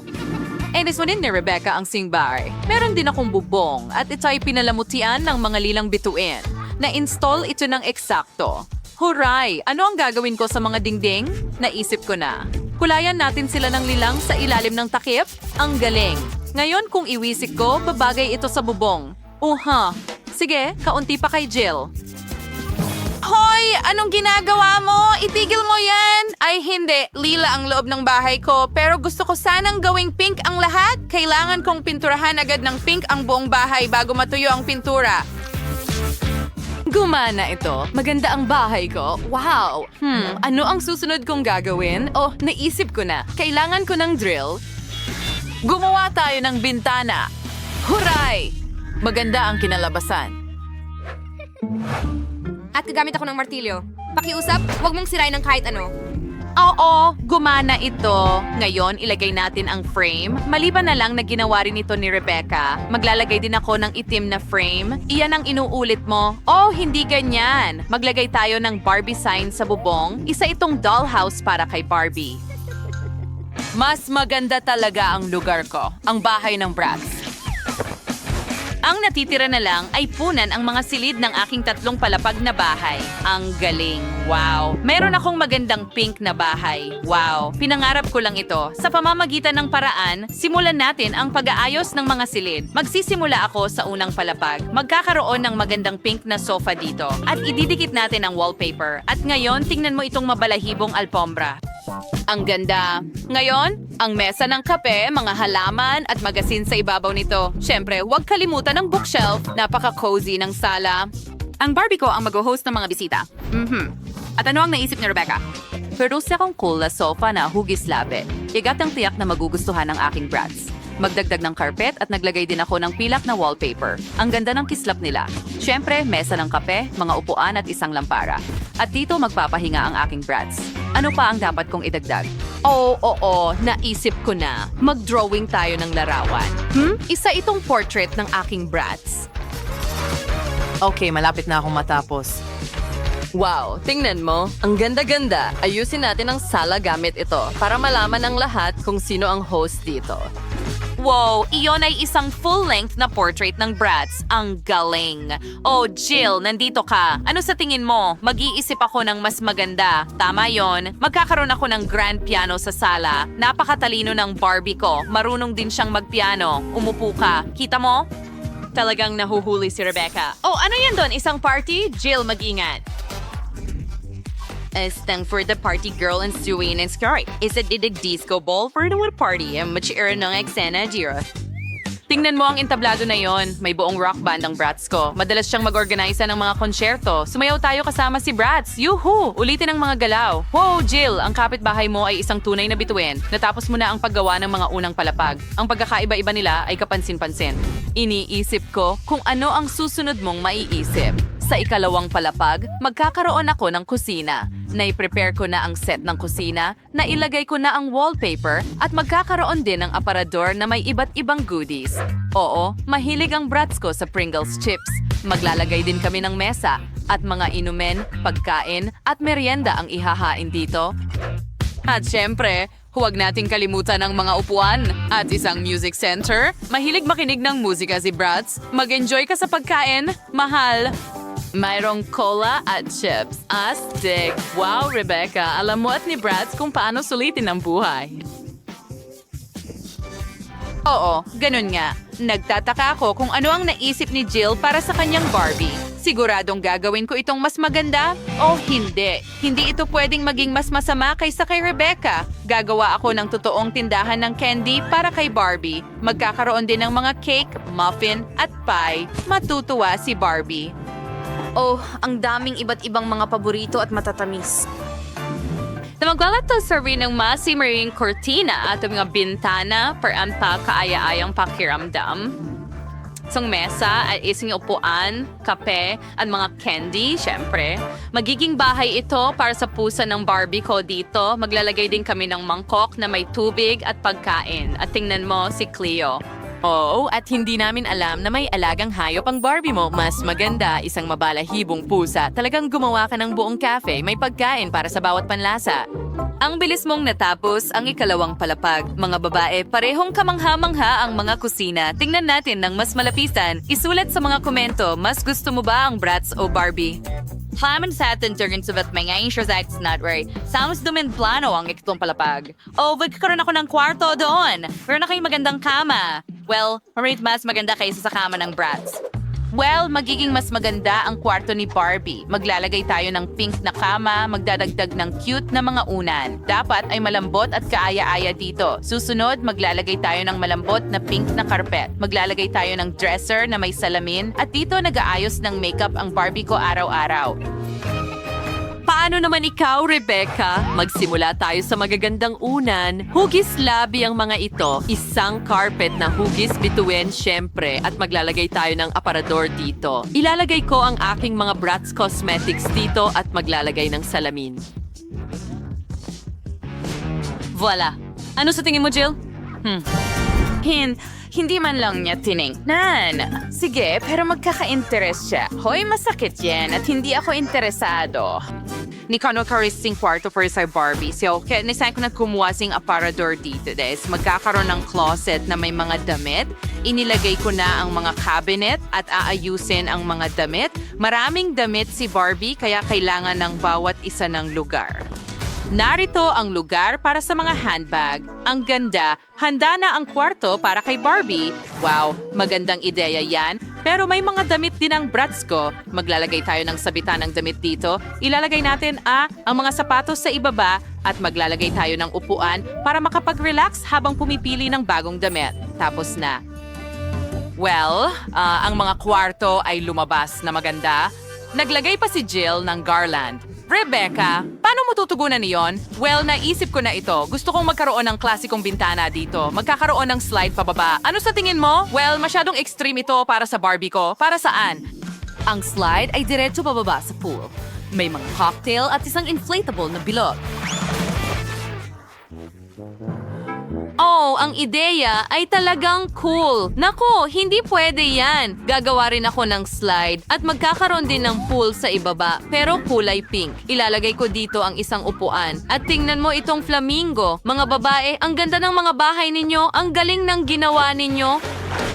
Enes mo din ni Rebecca ang singbahay. Meron din akong bubong at ito ay pinalamutian ng mga lilang bituin. Na-install ito ng eksakto. Huray! Ano ang gagawin ko sa mga dingding? Naisip ko na. Kulayan natin sila ng lilang sa ilalim ng takip? Ang galing! Ngayon kung iwisik ko, babagay ito sa bubong. Sige, kaunti pa kay Jill. Hoy! Anong ginagawa mo? Itigil mo yan! Ay hindi, lila ang loob ng bahay ko. Pero gusto ko sanang gawing pink ang lahat. Kailangan kong pinturahan agad ng pink ang buong bahay bago matuyo ang pintura. Gumana ito. Maganda ang bahay ko. Wow! Ano ang susunod kong gagawin? Oh, naisip ko na. Kailangan ko ng drill. Gumawa tayo ng bintana. Huray! Maganda ang kinalabasan. At gagamit ako ng martilyo. Pakiusap, huwag mong sirain ng kahit ano. Oo, gumana ito. Ngayon, ilagay natin ang frame. Maliban na lang na ginawa rin ito ni Rebecca, maglalagay din ako ng itim na frame. Iyan ang inuulit mo. Oh, hindi ganyan. Maglagay tayo ng Barbie sign sa bubong. Isa itong dollhouse para kay Barbie. Mas maganda talaga ang lugar ko, ang bahay ng Bratz. Ang natitira na lang ay punan ang mga silid ng aking 3 palapag na bahay. Ang galing. Wow. Meron akong magandang pink na bahay. Wow. Pinangarap ko lang ito. Sa pamamagitan ng paraan, simulan natin ang pag-aayos ng mga silid. Magsisimula ako sa unang palapag. Magkakaroon ng magandang pink na sofa dito. At ididikit natin ang wallpaper. At ngayon, tingnan mo itong mabalahibong alpombra. Ang ganda. Ngayon, ang mesa ng kape, mga halaman at magasin sa ibabaw nito. Siyempre, huwag kalimutan ng bookshelf. Napaka-cozy ng sala. Ang Barbie ko ang mag-host ng mga bisita. At ano ang naisip ni Rebecca? Pero siya kong cool na sofa na hugis labi. Igat ang tiyak na magugustuhan ng aking brats. Magdagdag ng carpet at naglagay din ako ng pilak na wallpaper. Ang ganda ng kislap nila. Siyempre, mesa ng kape, mga upuan at isang lampara. At dito magpapahinga ang aking brats. Ano pa ang dapat kong idagdag? Oo, naisip ko na. Mag-drawing tayo ng larawan. Isa itong portrait ng aking brats. Okay, malapit na akong matapos. Wow, tingnan mo. Ang ganda-ganda. Ayusin natin ang sala gamit ito para malaman ng lahat kung sino ang host dito. Wow, iyon ay isang full-length na portrait ng Bratz. Ang galing. Oh, Jill, nandito ka. Ano sa tingin mo? Mag-iisip ako ng mas maganda. Tama yon. Magkakaroon ako ng grand piano sa sala. Napakatalino ng Barbie ko. Marunong din siyang magpiano. Umupo ka. Kita mo? Talagang nahuhuli si Rebecca. Oh, ano yan doon? Isang party? Jill, mag-ingat. Stand for the party girl and Suey and Sky. Is it the disco ball for the party? Machiira ng eksena, Jira. Tingnan mo ang entablado na yon. May buong rock band ang Bratz ko. Madalas siyang mag-organize ng mga konsyerto. Sumayaw tayo kasama si Bratz. Yuhu! Ulitin ang mga galaw. Wow, Jill! Ang kapitbahay mo ay isang tunay na bituin. Natapos mo na ang paggawa ng mga unang palapag. Ang pagkakaiba-iba nila ay kapansin-pansin. Iniisip ko kung ano ang susunod mong maiisip. Sa ikalawang palapag, magkakaroon ako ng kusina. Nai-prepare ko na ang set ng kusina, nailagay ko na ang wallpaper, at magkakaroon din ng aparador na may iba't ibang goodies. Oo, mahilig ang brats ko sa Pringles chips. Maglalagay din kami ng mesa, at mga inumin, pagkain, at merienda ang ihahain dito. At syempre, huwag nating kalimutan ang mga upuan at isang music center. Mahilig makinig ng musika si Bratz. Mag-enjoy ka sa pagkain, mahal. Mayroong cola at chips. Astig! Wow, Rebecca, alam mo at ni Bratz kung paano sulitin ang buhay. Oo, ganun nga. Nagtataka ako kung ano ang naisip ni Jill para sa kanyang Barbie. Siguradong gagawin ko itong mas maganda? O hindi. Hindi ito pwedeng maging mas masama kaysa kay Rebecca. Gagawa ako ng totoong tindahan ng candy para kay Barbie. Magkakaroon din ng mga cake, muffin, at pie. Matutuwa si Barbie. Oh, ang daming iba't ibang mga paborito at matatamis. Na maglalato sa rin ng masimaring cortina at mga bintana para ang kaaya-ayang pakiramdam. Isang mesa at isang upuan, kape, at mga candy, syempre. Magiging bahay ito para sa pusa ng Barbie ko dito. Maglalagay din kami ng mangkok na may tubig at pagkain. At tingnan mo si Cleo. Oo, at hindi namin alam na may alagang hayop ang Barbie mo. Mas maganda, isang mabalahibong pusa. Talagang gumawa ka ng buong cafe, may pagkain para sa bawat panlasa. Ang bilis mong natapos ang ikalawang palapag. Mga babae, parehong kamangha-mangha ang mga kusina. Tingnan natin ng mas malapitan. Isulat sa mga komento, mas gusto mo ba ang Bratz o Barbie? Haman sa atin turn sa vat may ngayon siya sa Snotray. Sounds dumin plano ang iktong palapag. Oh, magkakaroon ako ng kwarto doon. Meron na kayong magandang kama. Well, marami mas maganda kaysa sa kama ng brats. Well, magiging mas maganda ang kwarto ni Barbie. Maglalagay tayo ng pink na kama, magdadagdag ng cute na mga unan. Dapat ay malambot at kaaya-aya dito. Susunod, maglalagay tayo ng malambot na pink na karpet. Maglalagay tayo ng dresser na may salamin at dito nag-aayos ng makeup ang Barbie ko araw-araw. Paano naman ikaw, Rebecca? Magsimula tayo sa magagandang unan. Hugis labi ang mga ito. Isang carpet na hugis bituin, syempre. At maglalagay tayo ng aparador dito. Ilalagay ko ang aking mga Bratz Cosmetics dito at maglalagay ng salamin. Voila. Ano sa tingin mo, Jill? Hindi man lang niya tiningnan. Sige, pero magkaka-interest siya. Hoy, masakit yan at hindi ako interesado. Ni Kano karisting kwarto for sa Barbie. So, kaya nisayin ko na kumuha sing aparador dito, des. Magkakaroon ng closet na may mga damit. Inilagay ko na ang mga cabinet at aayusin ang mga damit. Maraming damit si Barbie, kaya kailangan ng bawat isa ng lugar. Narito ang lugar para sa mga handbag. Ang ganda, handa na ang kwarto para kay Barbie. Wow, magandang ideya yan. Pero may mga damit din ang brats ko. Maglalagay tayo ng sabitan ng damit dito. Ilalagay natin ang mga sapatos sa ibaba at maglalagay tayo ng upuan para makapag-relax habang pumipili ng bagong damit. Tapos na. Well, ang mga kwarto ay lumabas na maganda. Naglagay pa si Jill ng garland. Rebecca, paano mo tutugunan iyon? Well, naisip ko na ito. Gusto kong magkaroon ng klasikong bintana dito. Magkakaroon ng slide pababa. Ano sa tingin mo? Well, masyadong extreme ito para sa Barbie ko. Para saan? Ang slide ay diretso pababa sa pool. May mga cocktail at isang inflatable na bilog. Oh, ang ideya ay talagang cool. Naku, hindi pwede yan. Gagawa rin ako ng slide at magkakaroon din ng pool sa ibaba, pero kulay pink. Ilalagay ko dito ang isang upuan. At tingnan mo itong flamingo. Mga babae, ang ganda ng mga bahay ninyo. Ang galing ng ginawa ninyo.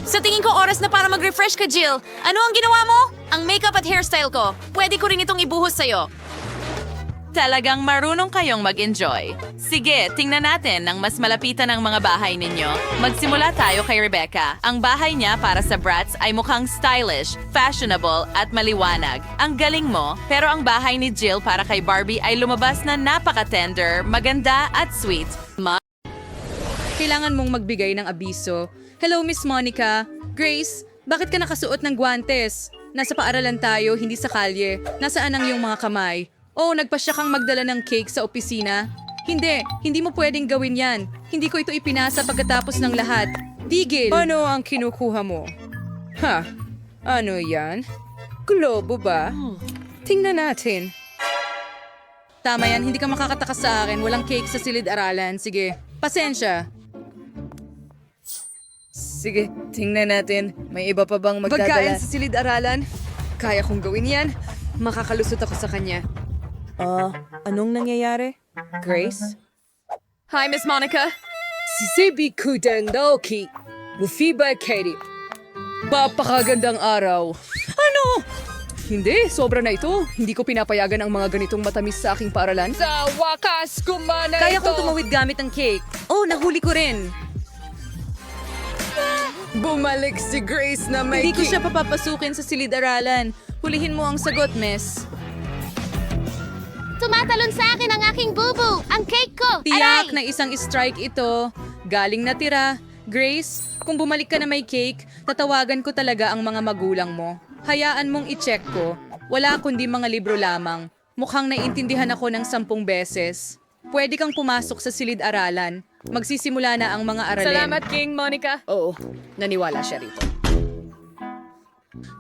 Sa tingin ko oras na para mag-refresh ka, Jill. Ano ang ginawa mo? Ang makeup at hairstyle ko. Pwede ko rin itong ibuhos sa'yo. Talagang marunong kayong mag-enjoy. Sige, tingnan natin ang mas malapitan ng mga bahay ninyo. Magsimula tayo kay Rebecca. Ang bahay niya para sa brats ay mukhang stylish, fashionable at maliwanag. Ang galing mo, pero ang bahay ni Jill para kay Barbie ay lumabas na napaka-tender, maganda at sweet. Kailangan mong magbigay ng abiso. Hello, Miss Monica. Grace, bakit ka nakasuot ng guwantes? Nasa paaralan tayo, hindi sa kalye. Nasaan ang iyong mga kamay? Oh, nagpasya kang magdala ng cake sa opisina? Hindi mo pwedeng gawin yan. Hindi ko ito ipinasa pagkatapos ng lahat. Tigil! Ano ang kinukuha mo? Ano yan? Globo ba? Tingnan natin. Tama yan, hindi ka makakatakas sa akin. Walang cake sa silid-aralan. Sige, pasensya. Sige, tingnan natin. May iba pa bang magdadala? Pagkain sa silid-aralan? Kaya kong gawin yan. Makakalusot ako sa kanya. Anong nangyayari? Grace? Hi, Miss Monica. Sisibi Kudandoki. Mufiba Katie. Papakagandang araw. Ano? Hindi, sobra na ito. Hindi ko pinapayagan ang mga ganitong matamis sa aking paaralan. Sa wakas, kumana Kaya kong tumawid gamit ng cake. Oh, nahuli ko rin. Bumalik si Grace na may Hindi ko siya papapasukin sa silid-aralan. Hulihin mo ang sagot, miss. Tumatalon sa akin ang aking bubu, ang cake ko. Tiyak na isang strike ito. Galing na tira. Grace, kung bumalik ka na may cake, tatawagan ko talaga ang mga magulang mo. Hayaan mong i-check ko. Wala kundi mga libro lamang. Mukhang naiintindihan ako ng 10 beses. Pwede kang pumasok sa silid-aralan. Magsisimula na ang mga aralin. Salamat, King Monica. Oo, naniwala siya rito.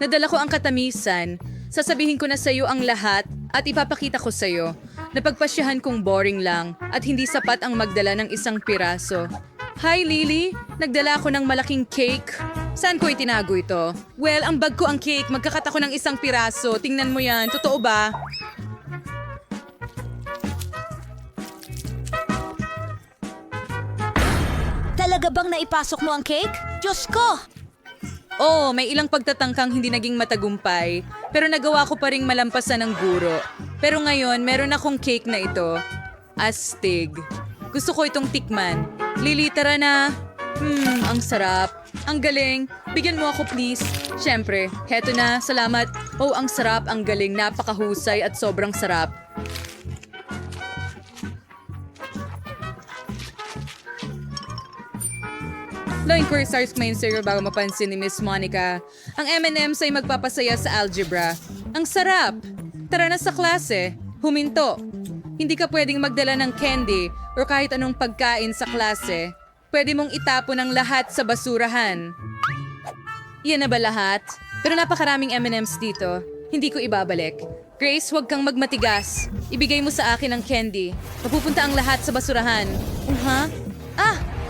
Nadala ko ang katamisan. Sasabihin ko na sa iyo ang lahat at ipapakita ko sa iyo. Napagpasyahan kong boring lang at hindi sapat ang magdala ng isang piraso. Hi, Lily! Nagdala ako ng malaking cake. Saan ko itinago ito? Well, ang bag ko ang cake. Magkakat ako ng isang piraso. Tingnan mo yan. Totoo ba? Talaga bang naipasok mo ang cake? Diyos ko! Oh, may ilang pagtatangkang hindi naging matagumpay. pero nagawa ko pa ring malampasan ng guro. Pero ngayon, meron akong cake na ito. Astig. Gusto ko itong tikman. Lily, tara na. Ang sarap. Ang galing. Bigyan mo ako please. Siyempre, heto na. Salamat. Oh, ang sarap, ang galing. Napakahusay at sobrang sarap. Low inquiry stars main zero bago mapansin ni Miss Monica. Ang M&M's ay magpapasaya sa algebra. Ang sarap! Tara na sa klase. Huminto. Hindi ka pwedeng magdala ng candy o kahit anong pagkain sa klase. Pwede mong itapon ang lahat sa basurahan. Iyan na ba lahat? Pero napakaraming M&M's dito. Hindi ko ibabalik. Grace, huwag kang magmatigas. Ibigay mo sa akin ang candy. Mapupunta ang lahat sa basurahan.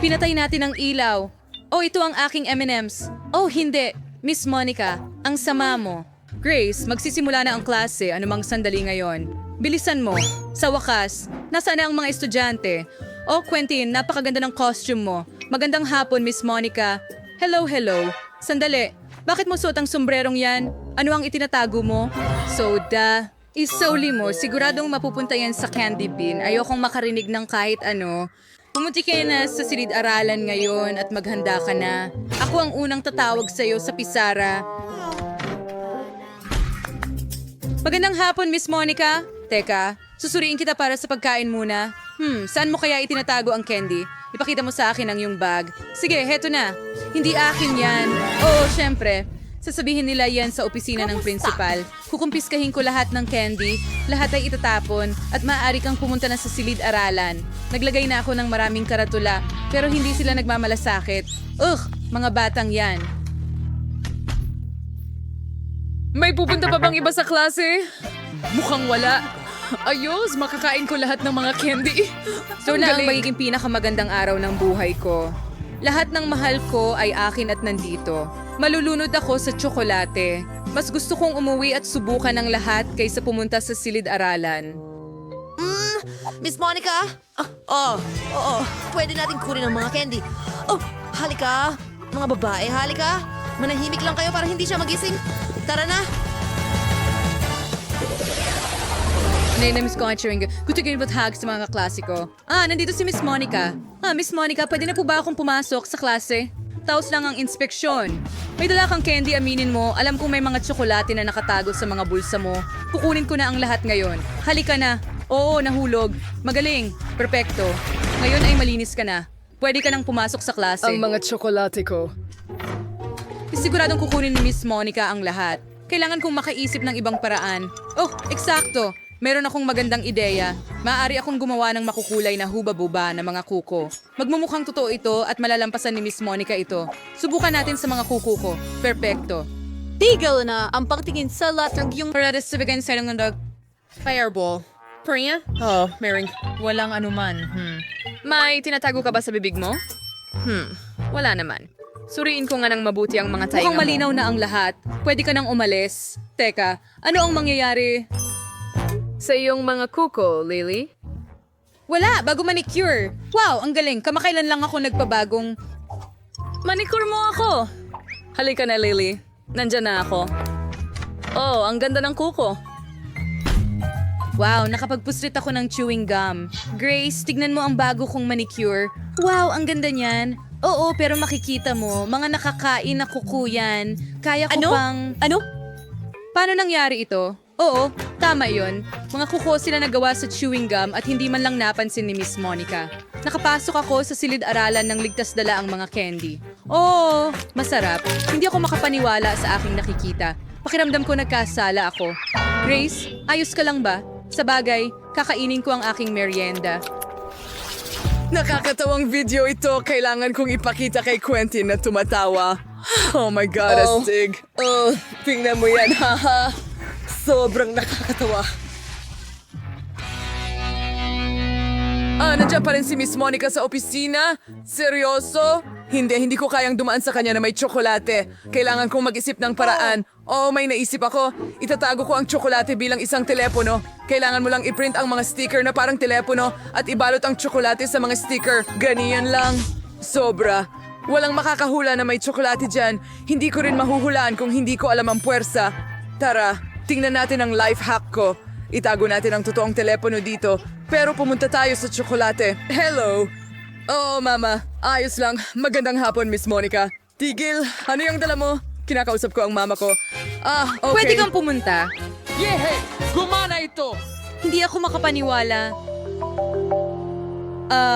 Pinatay natin ang ilaw. Oh, ito ang aking M&M's. Oh, hindi. Miss Monica, ang sama mo. Grace, magsisimula na ang klase anumang sandali ngayon. Bilisan mo. Sa wakas, nasaan na ang mga estudyante? Oh, Quentin, napakaganda ng costume mo. Magandang hapon, Miss Monica. Hello. Sandali, bakit mo suot ang sombrerong yan? Ano ang itinatago mo? Soda. Isoli mo, siguradong mapupunta yan sa candy bin. Ayokong makarinig ng kahit ano. Pumunti ka na sa silid-aralan ngayon at maghanda ka na. Ako ang unang tatawag sa'yo sa pisara. Magandang hapon, Miss Monica. Teka, susuriin kita para sa pagkain muna. Saan mo kaya itinatago ang candy? Ipakita mo sa akin ang iyong bag. Sige, heto na. Hindi akin yan. Oo, syempre. Sasabihin nila yan sa opisina ng principal. Kukumpiskahin ko lahat ng candy, lahat ay itatapon, at maaari kang pumunta na sa silid-aralan. Naglagay na ako ng maraming karatula, pero hindi sila nagmamalasakit. Mga batang yan. May pupunta pa bang iba sa klase? Mukhang wala. Ayos, makakain ko lahat ng mga candy. So na ang magiging pinakamagandang araw ng buhay ko. Lahat ng mahal ko ay akin at nandito. Malulunod ako sa tsokolate. Mas gusto kong umuwi at subukan ng lahat kaysa pumunta sa silid-aralan. Miss Monica? Oo. Pwede natin kunin ang mga candy. Oh, halika. Mga babae, halika. Manahimik lang kayo para hindi siya magising. Tara na. Namiss ko ang chewing gum. Gusto ko yung bathag sa mga klasiko. Nandito si Miss Monica. Miss Monica, pwede na po ba akong pumasok sa klase? Taos lang ang inspeksyon. May dala kang candy, aminin mo. Alam kong may mga tsokolate na nakatago sa mga bulsa mo. Kukunin ko na ang lahat ngayon. Halika na. Oo, nahulog. Magaling. Perpekto. Ngayon ay malinis ka na. Pwede ka nang pumasok sa klase. Ang mga tsokolate ko. Siguradong kukunin ni Miss Monica ang lahat. Kailangan kong makaisip ng ibang paraan. Oh, eksakto. Meron akong magandang ideya. Maaari akong gumawa ng makukulay na huba-buba na mga kuko. Magmumukhang totoo ito at malalampasan ni Miss Monica ito. Subukan natin sa mga kuko ko. Perpekto. Tigil na ang pagtingin sa latrag yung... Para sa bigyan sa ng Fireball. Priya? Oh, Mering. Walang anuman. May tinatago ka ba sa bibig mo? Wala naman. Suriin ko nga ng mabuti ang mga tainga mo. Mukhang malinaw na ang lahat. Pwede ka nang umalis. Teka, ano ang mangyayari? Sa iyong mga kuko, Lily? Wala, bago manicure. Wow, ang galing. Kamakailan lang ako nagpabagong... Manicure mo ako. Halika na, Lily. Nandyan na ako. Oh, ang ganda ng kuko. Wow, nakapagpuslit ako ng chewing gum. Grace, tignan mo ang bago kong manicure. Wow, ang ganda niyan. Oo, pero makikita mo, mga nakakain na kuko yan. Kaya ko pang... Ano? Paano nangyari ito? Oo, tama yon. Mga kuko sila nagawa sa chewing gum at hindi man lang napansin ni Miss Monica. Nakapasok ako sa silid-aralan ng ligtas dala ang mga candy. Oo, masarap. Hindi ako makapaniwala sa aking nakikita. Pakiramdam ko nagkasala ako. Grace, ayos ka lang ba? Sa bagay, kakainin ko ang aking merienda. Nakakatawang video ito. Kailangan kong ipakita kay Quentin na tumatawa. Oh my God, astig. Oh, tingnan mo yan, haha. Sobrang nakakatawa. Nandiyan pa rin si Miss Monica sa opisina? Seryoso? Hindi ko kayang dumaan sa kanya na may tsokolate. Kailangan kong mag-isip ng paraan. May naisip ako. Itatago ko ang tsokolate bilang isang telepono. Kailangan mo lang i-print ang mga sticker na parang telepono at ibalot ang tsokolate sa mga sticker. Ganiyan lang. Sobra. Walang makakahula na may tsokolate dyan. Hindi ko rin mahuhulaan kung hindi ko alam ang puwersa. Tara, tingnan natin ang life hack ko. Itago natin ang totoong telepono dito, pero pumunta tayo sa tsokolate. Hello! Oo, Mama. Ayos lang. Magandang hapon, Miss Monica. Tigil, ano yung dala mo? Kinakausap ko ang mama ko. Ah, okay. Pwede kang pumunta. Yehe! Gumana ito! Hindi ako makapaniwala.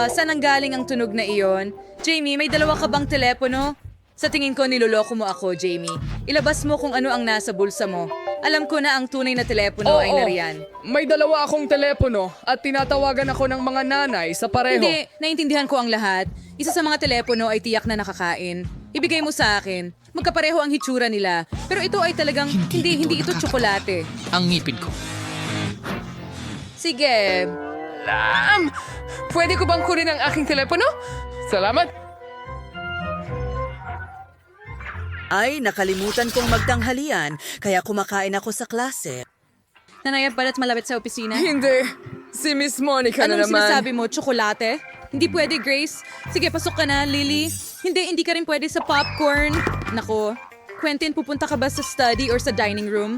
Saan ang galing ang tunog na iyon? Jamie, may dalawa ka bang telepono? Sa tingin ko, niloloko mo ako, Jamie. Ilabas mo kung ano ang nasa bulsa mo. Alam ko na ang tunay na telepono ay nariyan. May dalawa akong telepono at tinatawagan ako ng mga nanay sa pareho. Hindi, naintindihan ko ang lahat. Isa sa mga telepono ay tiyak na nakakain. Ibigay mo sa akin. Magkapareho ang hitsura nila. Pero ito ay talagang, hindi ito tsokolate. Ang ngipin ko. Sige. Pwede ko bang kunin ang aking telepono? Salamat. Ay, nakalimutan kong magtanghalian, kaya kumakain ako sa klase. Nanayab balat malapit sa opisina? Hindi. Si Miss Monica na Anong naman. sinasabi mo? Tsokolate? Hindi pwede, Grace. Sige, pasok ka na, Lily. Hindi ka rin pwede sa popcorn. Nako. Quentin, pupunta ka ba sa study or sa dining room?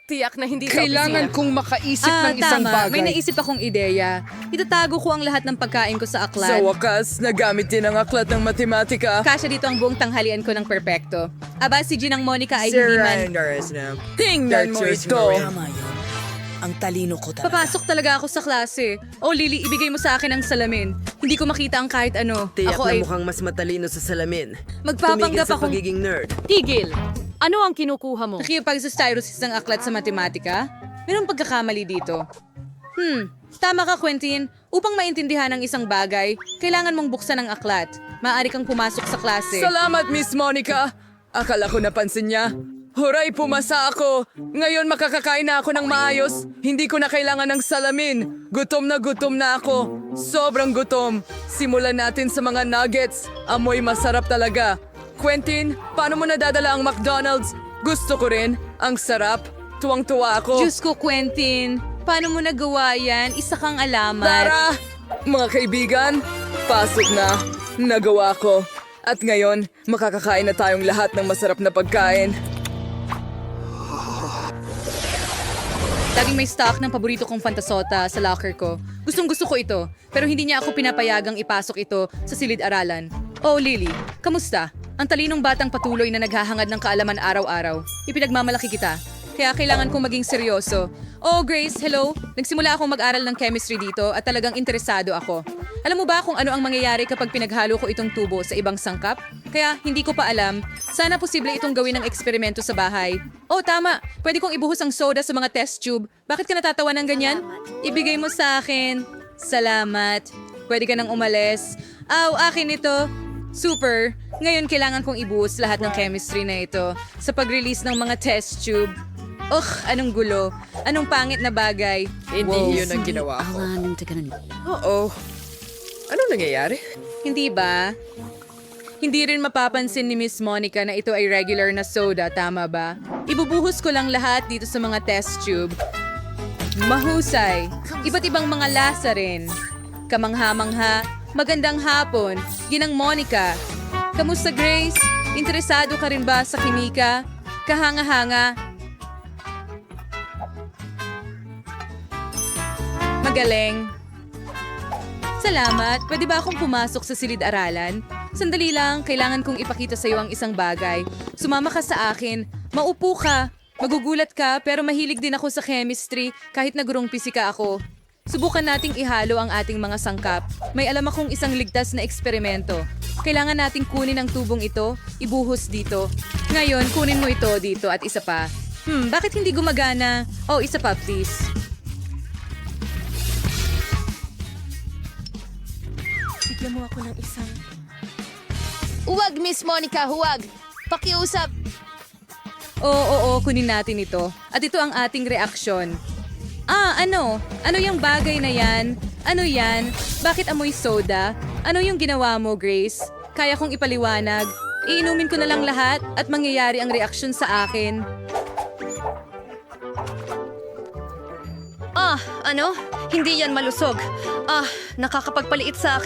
Tiyak na hindi kailangan kong makaisip ng isang tama. bagay. May naisip akong ideya. Itatago ko ang lahat ng pagkain ko sa Sa aklat. wakas, nagamit din ang aklat ng matematika. Kasya dito ang buong tanghalian ko ng perpekto. Aba, si Ginang Monica ay hindi man... Tingnan mo ito. Tama yun. Ang talino ko talaga. Papasok talaga ako sa klase. Oh, Lily, ibigay mo sa akin ang salamin. Hindi ko makita ang kahit ano. Tiyak Ako na ay... mukhang mas matalino sa salamin. Magpapanggap Tumigil sa akong... pagiging nerd. Tigil! Ano ang kinukuha mo? Nakipagsastyrosis ng aklat sa matematika? Mayroong pagkakamali dito. Tama ka, Quentin. Upang maintindihan ang isang bagay, kailangan mong buksan ang aklat. Maaari kang pumasok sa klase. Salamat, Miss Monica. Akala ko napansin niya. Huray, pumasa ako. Ngayon makakakain na ako ng maayos. Hindi ko na kailangan ng salamin. Gutom na ako. Sobrang gutom. Simulan natin sa mga nuggets. Amoy masarap talaga. Quentin, paano mo nadadala ang McDonald's? Gusto ko rin. Ang sarap. Tuwang-tuwa ako. Diyos ko, Quentin. Paano mo nagawa yan? Isa kang alamat. Tara! Mga kaibigan, pasok na. Nagawa ko. At ngayon, makakakain na tayong lahat ng masarap na pagkain. Laging may stock ng paborito kong fantasota sa locker ko. Gustong-gusto ko ito, pero hindi niya ako pinapayagang ipasok ito sa silid-aralan. Oh, Lily, kamusta? Ang talinong batang patuloy na naghahangad ng kaalaman araw-araw. Ipinagmamalaki kita. Kaya kailangan kong maging seryoso. Oh, Grace, hello. Nagsimula akong mag-aral ng chemistry dito at talagang interesado ako. Alam mo ba kung ano ang mangyayari kapag pinaghalo ko itong tubo sa ibang sangkap? Kaya hindi ko pa alam. Sana posible itong gawin ng eksperimento sa bahay. Oh, tama. Pwede kong ibuhos ang soda sa mga test tube. Bakit ka natatawa ng ganyan? Ibigay mo sa akin. Salamat. Pwede ka nang umalis. Aw, akin ito. Super. Ngayon kailangan kong ibuhos lahat ng chemistry na ito sa pag-release ng mga test tube. Anong gulo. Anong pangit na bagay. Hindi yun ang ginawa ko. Oo. Anong nangyayari? Hindi ba? Hindi rin mapapansin ni Miss Monica na ito ay regular na soda, tama ba? Ibubuhos ko lang lahat dito sa mga test tube. Mahusay. Iba't ibang mga lasa rin. Kamangha-mangha. Magandang hapon. Ginang Monica. Kamusta, Grace? Interesado ka rin ba sa kimika? Kahanga-hanga. Magaling. Salamat. Pwede ba akong pumasok sa silid-aralan? Sandali lang, kailangan kong ipakita sa iyo ang isang bagay. Sumama ka sa akin. Maupo ka. Magugulat ka, pero mahilig din ako sa chemistry kahit na gurong pisika ako. Subukan nating ihalo ang ating mga sangkap. May alam akong isang ligtas na eksperimento. Kailangan nating kunin ang tubong ito, ibuhos dito. Ngayon, kunin mo ito dito at isa pa. Bakit hindi gumagana? Oh, isa pa, please. Bigyan mo ako ng isang... Huwag, Miss Monica, huwag. Pakiusap. Oo, kunin natin ito. At ito ang ating reaksyon. Ano? Ano yung bagay na yan? Ano yan? Bakit amoy soda? Ano yung ginawa mo, Grace? Kaya kong ipaliwanag. Iinumin ko na lang lahat at mangyayari ang reaksyon sa akin. Ano? Hindi yan malusog. Nakakapagpaliit sa akin.